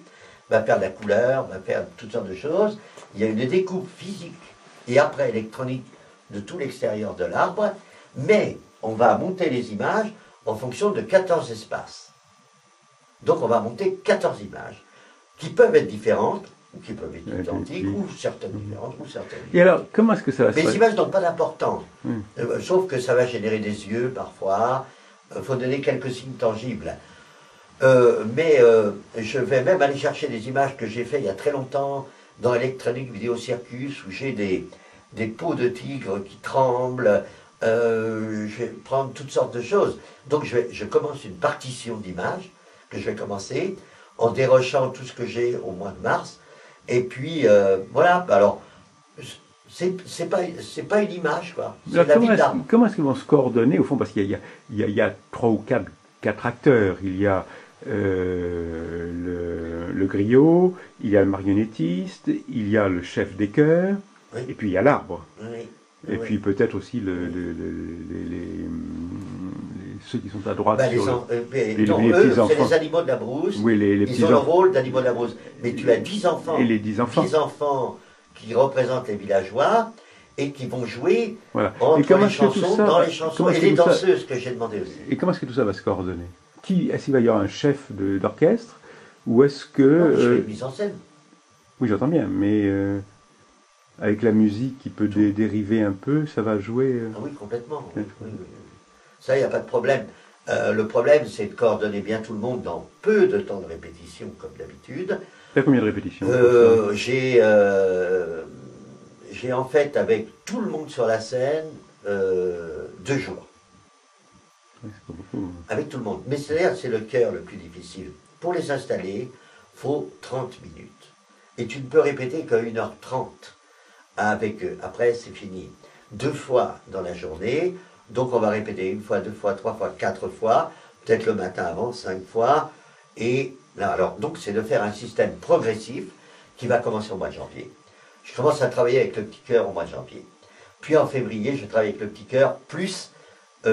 va faire de la couleur, va faire toutes sortes de choses. Il y a une découpe physique et après électronique de tout l'extérieur de l'arbre, mais on va monter les images en fonction de 14 espaces. Donc on va monter 14 images, qui peuvent être différentes, ou qui peuvent être identiques, ou certaines différentes, ou certaines différentes. Et alors, comment est-ce que ça va se Mais faire? les images n'ont pas d'importance, sauf que ça va générer des yeux parfois. Il faut donner quelques signes tangibles. Mais je vais même aller chercher des images que j'ai faites il y a très longtemps dans Electronic Video Circus, où j'ai des peaux de tigre qui tremblent. Je vais prendre toutes sortes de choses. Donc je commence une partition d'images que je vais commencer en dérochant tout ce que j'ai au mois de mars. Et puis voilà. Alors c'est pas une image, quoi. C'est la vie de l'arbre. Comment est-ce qu'ils vont se coordonner au fond? Parce qu'il y a 3 ou 4 acteurs. Il y a le griot, il y a le marionnettiste, il y a le chef des chœurs, et puis il y a l'arbre. Et puis peut-être aussi ceux qui sont à droite. C'est les animaux de la brousse. Oui, ils ont le rôle d'animaux de la brousse. Mais tu as 10 enfants. Et les 10 enfants. 10 enfants qui représentent les villageois et qui vont jouer entre les chansons, dans les chansons, et les danseuses que j'ai demandé aussi. Et comment est-ce que tout ça va se coordonner? Est-ce qu'il va y avoir un chef d'orchestre, ou est-ce que... je fais mise en scène. Oui, j'entends bien, mais avec la musique qui peut dériver un peu, ça va jouer... Ah oui, complètement. Oui. Ça, il n'y a pas de problème. Le problème, c'est de coordonner bien tout le monde dans peu de temps de répétition, comme d'habitude. Tu as combien de répétitions? J'ai en fait, avec tout le monde sur la scène, 2 jours. Oui, c'est pas beaucoup. Avec tout le monde. Mais c'est le cœur le plus difficile. Pour les installer, il faut 30 minutes. Et tu ne peux répéter qu'à 1h30 avec eux. Après, c'est fini. 2 fois dans la journée. Donc, on va répéter 1 fois, 2 fois, 3 fois, 4 fois. Peut-être le matin avant, 5 fois. Et là, alors, donc, c'est de faire un système progressif qui va commencer au mois de janvier. Je commence à travailler avec le petit chœur au mois de janvier. Puis en février, je travaille avec le petit chœur, plus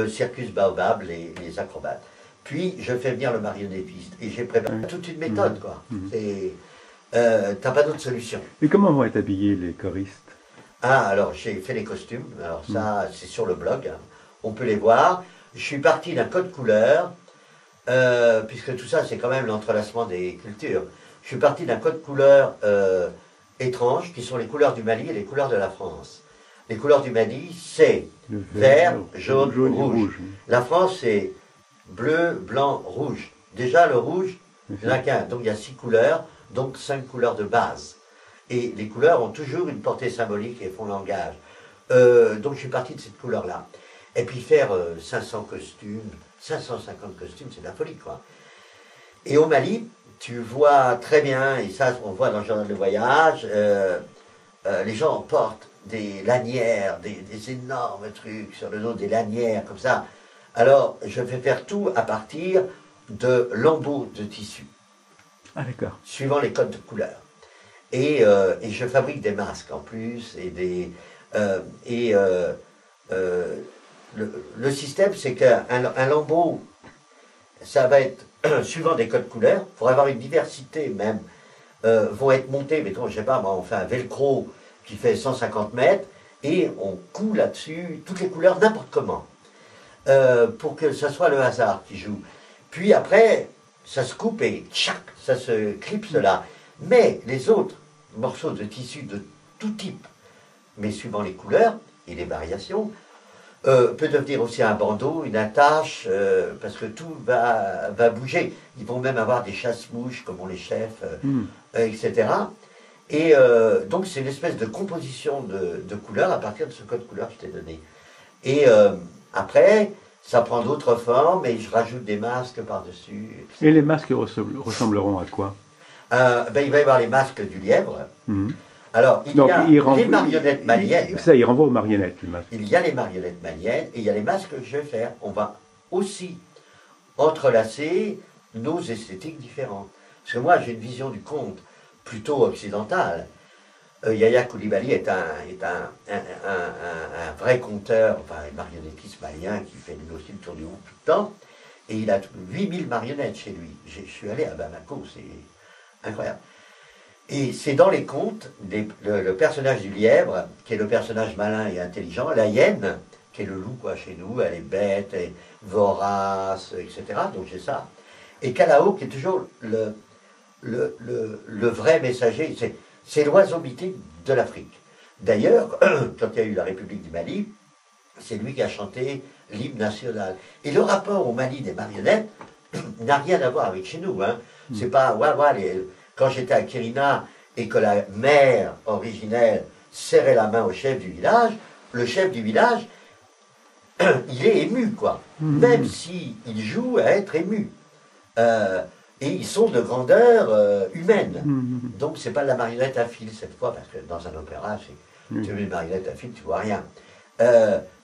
Circus Baobab, les acrobates. Puis je fais venir le marionnettiste. Et j'ai préparé toute une méthode, quoi. T'as pas d'autre solution. Et comment vont être habillés les choristes? Ah, alors j'ai fait les costumes. Alors ça, c'est sur le blog. Hein. on peut les voir. Je suis parti d'un code couleur, puisque tout ça, c'est quand même l'entrelacement des cultures. Je suis parti d'un code couleur étrange, qui sont les couleurs du Mali et les couleurs de la France. Les couleurs du Mali, c'est vert, jaune, rouge. La France, c'est bleu, blanc, rouge. Déjà, le rouge, il n'y en a qu'un. Donc, il y a 6 couleurs, donc 5 couleurs de base. Et les couleurs ont toujours une portée symbolique et font langage. Donc, je suis parti de cette couleur-là. Et puis, faire 500 costumes, 550 costumes, c'est de la folie, quoi. Et au Mali, tu vois très bien, et ça, on voit dans le journal de voyage, les gens portent des lanières, des énormes trucs sur le dos, des lanières, comme ça. Alors, je fais faire tout à partir de lambeaux de tissu. Ah, d'accord. Suivant les codes de couleur. Et je fabrique des masques en plus, le système, c'est qu'un lambeau, ça va être, suivant des codes couleurs, pour avoir une diversité même, vont être montés, mettons, je sais pas, moi, on fait un velcro qui fait 150 mètres, et on coud là-dessus toutes les couleurs n'importe comment, pour que ce soit le hasard qui joue. Puis après, ça se coupe et tchac, ça se clipse là. Mais les autres morceaux de tissu de tout type, mais suivant les couleurs et les variations, peut devenir aussi un bandeau, une attache, parce que tout va bouger. Ils vont même avoir des chasse-mouches, comme ont les chefs, etc. Et donc c'est une espèce de composition de couleurs à partir de ce code couleur que je t'ai donné. Et après, ça prend d'autres formes et je rajoute des masques par-dessus. Et les masques ressembleront à quoi? Il va y avoir les masques du lièvre. Alors, il y a les marionnettes maliennes. Ça, il renvoie aux marionnettes, le masque. Il y a les marionnettes maliennes et il y a les masques que je vais faire. On va aussi entrelacer nos esthétiques différentes. Parce que moi, j'ai une vision du conte plutôt occidentale. Yahya Coulibaly est un vrai conteur, enfin un marionnettiste malien qui fait lui aussi le tour du monde tout le temps. Et il a 8000 marionnettes chez lui. Je suis allé à Bamako, c'est incroyable. Et c'est dans les contes, le personnage du lièvre, qui est le personnage malin et intelligent, la hyène, qui est le loup quoi, chez nous, elle est bête, elle est vorace, etc. Donc j'ai ça. Et Kalao, qui est toujours le vrai messager, c'est l'oiseau mythique de l'Afrique. D'ailleurs, quand il y a eu la République du Mali, c'est lui qui a chanté l'hymne national. Et le rapport au Mali des marionnettes n'a rien à voir avec chez nous. Hein. C'est pas, quand j'étais à Kirina et que la mère originelle serrait la main au chef du village, le chef du village, il est ému, quoi. Même s'il joue à être ému. Et ils sont de grandeur humaine. Donc c'est pas de la marionnette à fil cette fois, parce que dans un opéra, tu veux une marionnette à fil, tu vois rien.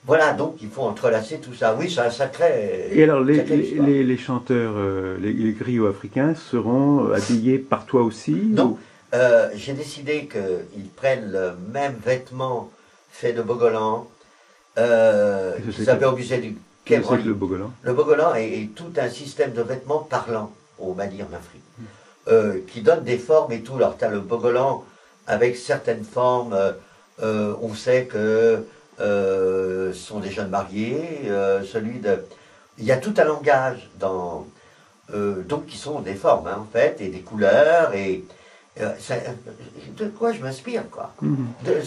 Voilà, donc il faut entrelacer tout ça. Oui, c'est un sacré. Et alors, les chanteurs, les griots africains seront habillés par toi aussi? Non, j'ai décidé qu'ils prennent le même vêtement fait de Bogolan, qu'ils avaient au musée du Quai Branly. Le Bogolan? Le Bogolan est tout un système de vêtements parlants au Mali en Afrique, qui donne des formes et tout. Alors, tu as le Bogolan avec certaines formes, on sait que ce sont des jeunes mariés, il y a tout un langage donc qui sont des formes en fait, et des couleurs, et de quoi je m'inspire, quoi.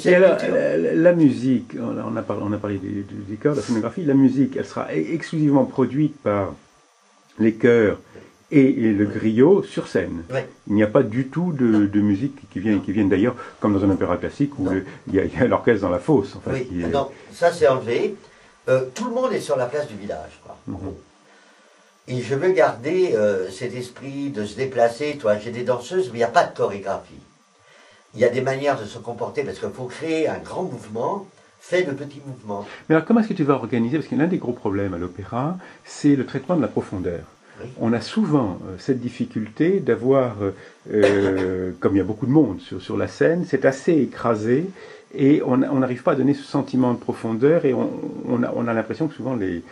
Et alors, la musique, on a parlé du décor, de la scénographie, la musique, elle sera exclusivement produite par les chœurs et le griot sur scène. Oui. Il n'y a pas du tout de musique qui viennent d'ailleurs, comme dans un opéra classique, où il y a l'orchestre dans la fosse. En fait, oui, non, ça c'est enlevé. Tout le monde est sur la place du village, quoi. Et je veux garder cet esprit de se déplacer. Toi, j'ai des danseuses, mais il n'y a pas de chorégraphie. Il y a des manières de se comporter, parce qu'il faut créer un grand mouvement fait de petits mouvements. Mais alors, comment est-ce que tu vas organiser? Parce que l'un des gros problèmes à l'opéra, c'est le traitement de la profondeur. Oui. On a souvent cette difficulté d'avoir, comme il y a beaucoup de monde sur la scène, c'est assez écrasé et on n'arrive pas à donner ce sentiment de profondeur et on a l'impression que souvent les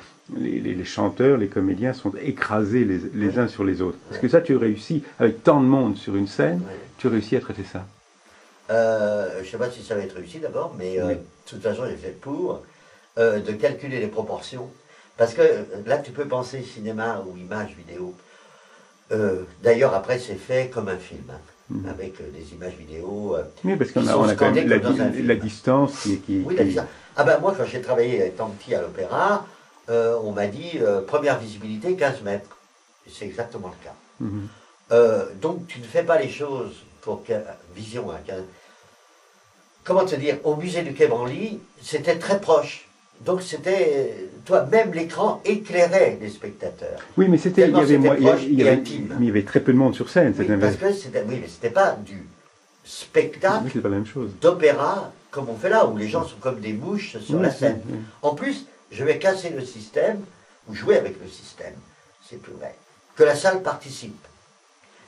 chanteurs, les comédiens sont écrasés les uns sur les autres. Est-ce que ça, tu réussis, avec tant de monde sur une scène, tu réussis à traiter ça? Je ne sais pas si ça va être réussi d'abord, mais de toute façon, j'ai fait pour. de calculer les proportions. Parce que là, tu peux penser cinéma ou image vidéo. D'ailleurs, après, c'est fait comme un film, hein, avec des images vidéo. Oui, parce qu'on qui a, sont on a quand même scandées comme dans un film. la distance Oui, la distance. Ah ben moi, quand j'ai travaillé étant petit à l'opéra, on m'a dit première visibilité 15 mètres. Et c'est exactement le cas. Mhm. Donc tu ne fais pas les choses pour vision à 15. Comment te dire, au musée du Quai Branly, c'était très proche. Donc c'était, toi, même l'écran éclairait les spectateurs. Oui, mais c'était, il y Tellement avait, c'était moi, proche il y et avait, intime. mais il y avait très peu de monde sur scène. Oui, parce que c'était, oui, mais c'était pas du Oui, spectacle c'est pas la même chose. d'opéra comme on fait là, où les gens sont comme des mouches sur Oui, la scène. oui. En plus, je vais casser le système, ou jouer avec le système, c'est plus vrai, que la salle participe.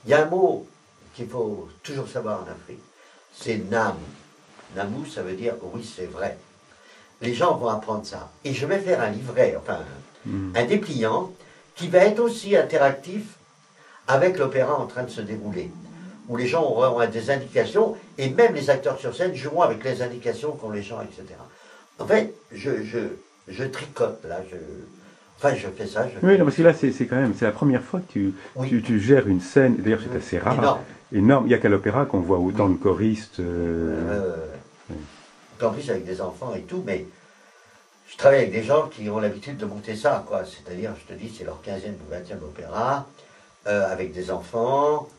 Il y a un mot qu'il faut toujours savoir en Afrique, c'est Nam. Namu, ça veut dire oui, c'est vrai. Les gens vont apprendre ça. Et je vais faire un livret, enfin un dépliant, qui va être aussi interactif avec l'opéra en train de se dérouler, où les gens auront des indications, et même les acteurs sur scène joueront avec les indications qu'ont les gens, etc. En fait, je tricote, là, enfin, je fais ça. Oui, non, parce que là, c'est quand même, c'est la première fois que Oui. tu gères une scène. D'ailleurs, c'est assez rare. Énorme. Énorme. Il n'y a qu'à l'opéra qu'on voit autant de choristes. En plus, avec des enfants et tout, mais je travaille avec des gens qui ont l'habitude de monter ça, quoi. C'est-à-dire, je te dis, c'est leur 15e ou 20e opéra, avec des enfants.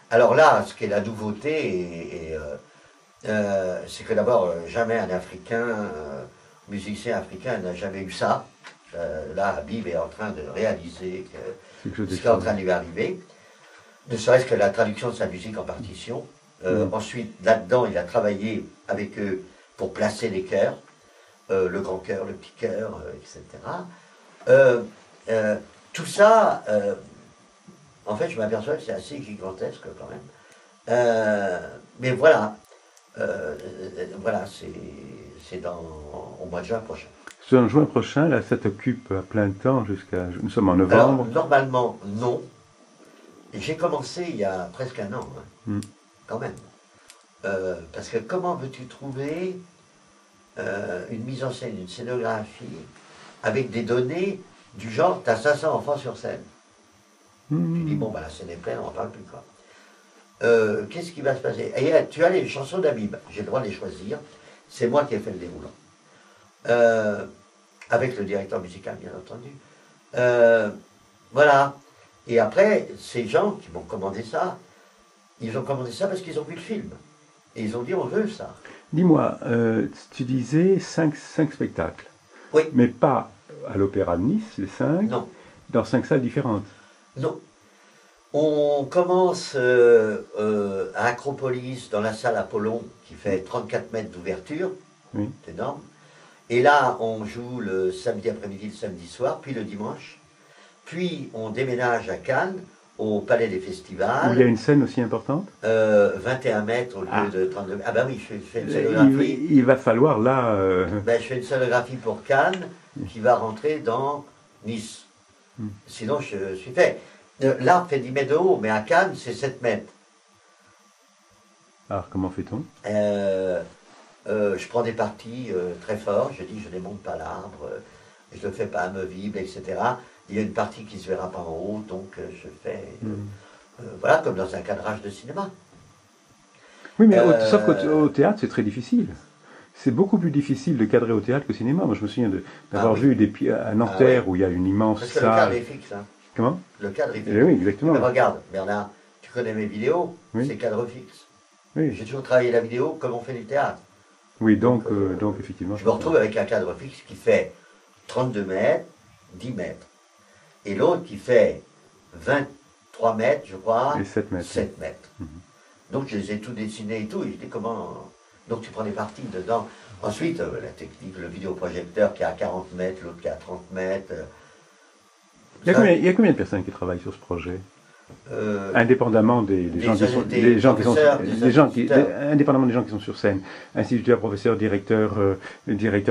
Alors là, ce qui est la nouveauté, c'est que d'abord, jamais un Africain, musicien africain n'a jamais eu ça. Là, Habib est en train de réaliser ce qui est en train de lui arriver. Ne serait-ce que la traduction de sa musique en partition. Ensuite, là-dedans, il a travaillé avec eux pour placer les chœurs, le grand chœur, le petit chœur, etc. Tout ça, en fait, je m'aperçois que c'est assez gigantesque quand même. Mais voilà, voilà, c'est au mois de juin prochain. En juin prochain, là, ça t'occupe à plein temps jusqu'à. Nous sommes en Alors, novembre. normalement, non. J'ai commencé il y a presque un an, hein, quand même. Parce que comment veux-tu trouver une mise en scène, une scénographie, avec des données du genre, tu as 500 enfants sur scène. Tu dis, bon, bah, la scène est pleine, on n'en parle plus, quoi. Qu'est-ce qui va se passer? Et tu as les chansons d'Habib, j'ai le droit de les choisir. C'est moi qui ai fait le déroulant. Avec le directeur musical, bien entendu. Voilà. Et après, ces gens qui m'ont commandé ça, ils ont commandé ça parce qu'ils ont vu le film. Et ils ont dit, on veut ça. Dis-moi, tu disais 5 spectacles. Oui. Mais pas à l'Opéra de Nice, les 5. Non. Dans 5 salles différentes. Non. On commence à Acropolis, dans la salle Apollon, qui fait 34 mètres d'ouverture. Oui. C'est énorme. Et là, on joue le samedi après-midi, le samedi soir, puis le dimanche. Puis on déménage à Cannes, au Palais des Festivals. Où il y a une scène aussi importante 21 mètres au lieu de 32 mètres. Ah ben oui, je fais une scénographie. Il va falloir là... Ben, je fais une scénographie pour Cannes qui va rentrer dans Nice. Sinon, je suis fait. L'arbre fait 10 mètres de haut, mais à Cannes, c'est 7 mètres. Alors, comment fait-on Je prends des parties très fortes, je dis je ne démonte pas l'arbre, je ne le fais pas amovible, etc. Il y a une partie qui ne se verra pas en haut, donc je fais... voilà, comme dans un cadrage de cinéma. Oui, mais sauf qu'au théâtre, c'est très difficile. C'est beaucoup plus difficile de cadrer au théâtre qu'au cinéma. Moi, je me souviens d'avoir vu à Nanterre où il y a une immense Parce que salle. le cadre est fixe. Hein. Comment Le cadre est fixe. Oui, exactement. Mais regarde, Bernard, tu connais mes vidéos, oui. c'est cadre fixe. Oui. J'ai toujours travaillé la vidéo comme on fait du théâtre. Oui, donc effectivement. Je me retrouve avec un cadre fixe qui fait 32 mètres, 10 mètres. Et l'autre qui fait 23 mètres, je crois. Et 7 mètres. 7 mètres. Donc je les ai tout dessinés et tout. Et je dis comment. Donc tu prends des parties dedans. Ensuite, la technique, le vidéoprojecteur qui est à 40 mètres, l'autre qui est à 30 mètres. Il y a combien de personnes qui travaillent sur ce projet indépendamment indépendamment des gens qui sont sur scène, instituteurs, professeurs, directeurs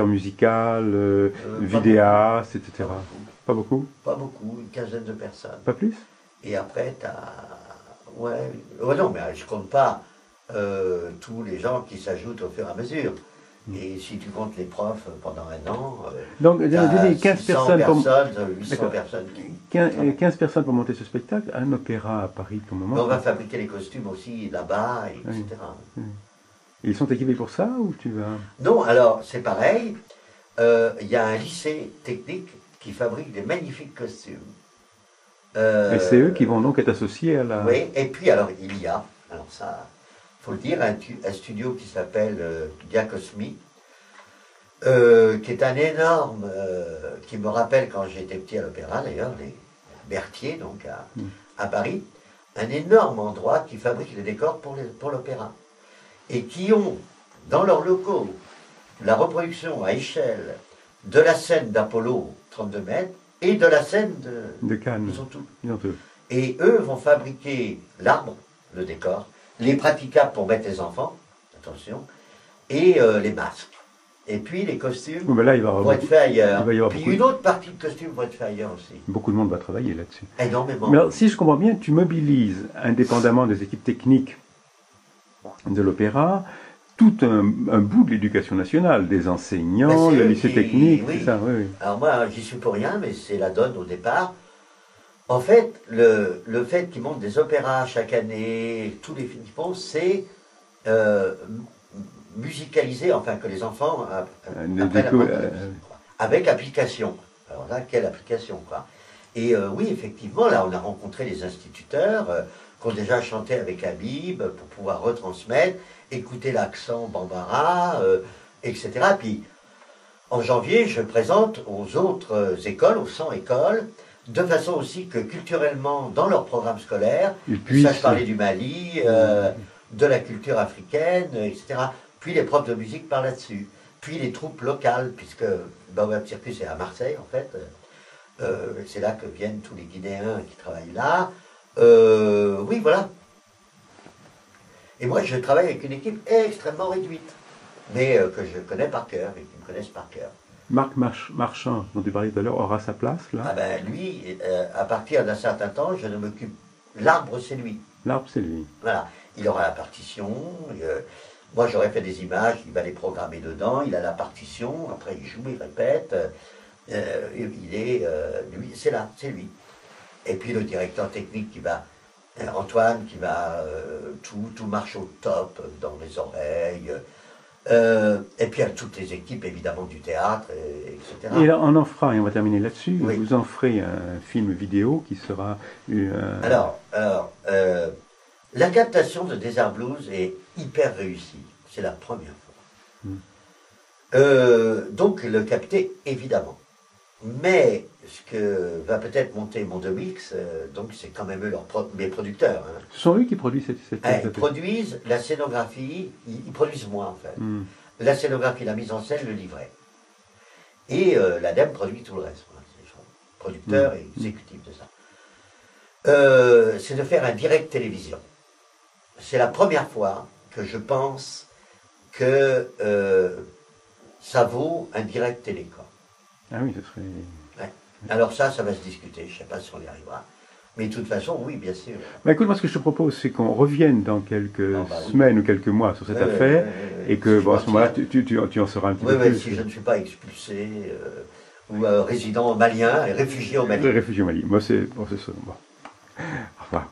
musical, vidéastes, etc. Pas beaucoup. Pas beaucoup, une quinzaine de personnes. Pas plus. Et après, tu as... Ouais, non, mais je compte pas tous les gens qui s'ajoutent au fur et à mesure. Et si tu comptes les profs pendant un an, Donc, t'as 15 600 personnes, 800 D'accord. personnes qui... 15 personnes pour monter ce spectacle. Un opéra à Paris, pour le Mais moment. on va fabriquer les costumes aussi là-bas, etc. Ils sont équipés pour ça ou tu vas... Non, alors c'est pareil. Il y a un lycée technique qui fabrique des magnifiques costumes. Et c'est eux qui vont donc être associés à la... Oui, et puis alors il y a, alors ça, faut le dire, un studio qui s'appelle Diacosmi, qui est un énorme, qui me rappelle quand j'étais petit à l'opéra d'ailleurs, les Berthier, donc à Paris, un énorme endroit qui fabrique les décors pour l'opéra. Et qui ont dans leurs locaux la reproduction à échelle de la scène d'Apollo 32 mètres et de la scène de Cannes. Ils ont tout. Ils ont tout. Et eux vont fabriquer l'arbre, le décor, les praticables pour mettre les enfants, attention, et les masques. Et puis les costumes Oui, mais là, il va y avoir vont être faits ailleurs. il va y avoir Puis beaucoup une autre partie de costumes vont être faits ailleurs aussi. Beaucoup de monde va travailler là-dessus. Énormément. Mais alors, si je comprends bien, tu mobilises, indépendamment des équipes techniques de l'opéra, tout un bout de l'éducation nationale, des enseignants, Ben, c'est le eux lycée qui- technique, oui. c'est ça, oui, oui. Alors moi, j'y suis pour rien, mais c'est la donne au départ. En fait, le fait qu'ils montent des opéras chaque année, tous les films qu'ils font, c'est musicaliser, enfin que les enfants apprennent à prendre de la musique, quoi. Avec application. Alors là, quelle application, quoi. Et oui, effectivement, là, on a rencontré les instituteurs qui ont déjà chanté avec Habib pour pouvoir retransmettre, écouter l'accent bambara, etc. Puis, en janvier, je présente aux autres écoles, aux 100 écoles, de façon aussi que culturellement, dans leur programme scolaire, ils sachent parler du Mali, de la culture africaine, etc. Puis les profs de musique parlent là-dessus. Puis les troupes locales, puisque Baobab Circus est à Marseille, en fait. C'est là que viennent tous les Guinéens qui travaillent là. Oui, voilà. Et moi, je travaille avec une équipe extrêmement réduite, mais que je connais par cœur et qui me connaissent par cœur. Marc Marchand, dont tu parlais tout à l'heure, aura sa place là. Ah ben lui, à partir d'un certain temps, je ne m'occupe. L'arbre, c'est lui. L'arbre, c'est lui. Voilà. Il aura la partition. Moi, j'aurais fait des images, il va les programmer dedans. Il a la partition. Après, il joue, il répète. Il est, lui, c'est là, c'est lui. Et puis le directeur technique qui va, Antoine, qui va, tout marche au top dans les oreilles. Et puis il y a toutes les équipes évidemment du théâtre, etc. Et là, on en fera, et on va terminer là-dessus, Oui. vous en ferez un film vidéo qui sera... Alors, la captation de Desert Blues est hyper réussie. C'est la première fois. Donc le capter, évidemment. Mais ce que va peut-être monter Mondomix, donc c'est quand même eux mes producteurs. Hein. Ce sont eux qui produisent cette Ils produisent la scénographie, ils produisent moins en fait. La scénographie, la mise en scène, le livret. Et l'ADEME produit tout le reste. Voilà, c'est producteur et exécutif de ça. C'est de faire un direct télévision. C'est la première fois que je pense que ça vaut un direct télé, quoi. Ah oui, ce serait... Ouais. Alors ça va se discuter, je ne sais pas si on y arrivera. Mais de toute façon, oui, bien sûr. Bah écoute, moi ce que je te propose, c'est qu'on revienne dans quelques semaines ou quelques mois sur cette affaire, et que bon, à ce moment-là, tu en sauras un petit peu plus. Oui, si je ne suis pas expulsé, ou résident malien, et réfugié au Mali. Réfugié au Mali. Moi, c'est ça. Bon. Au revoir.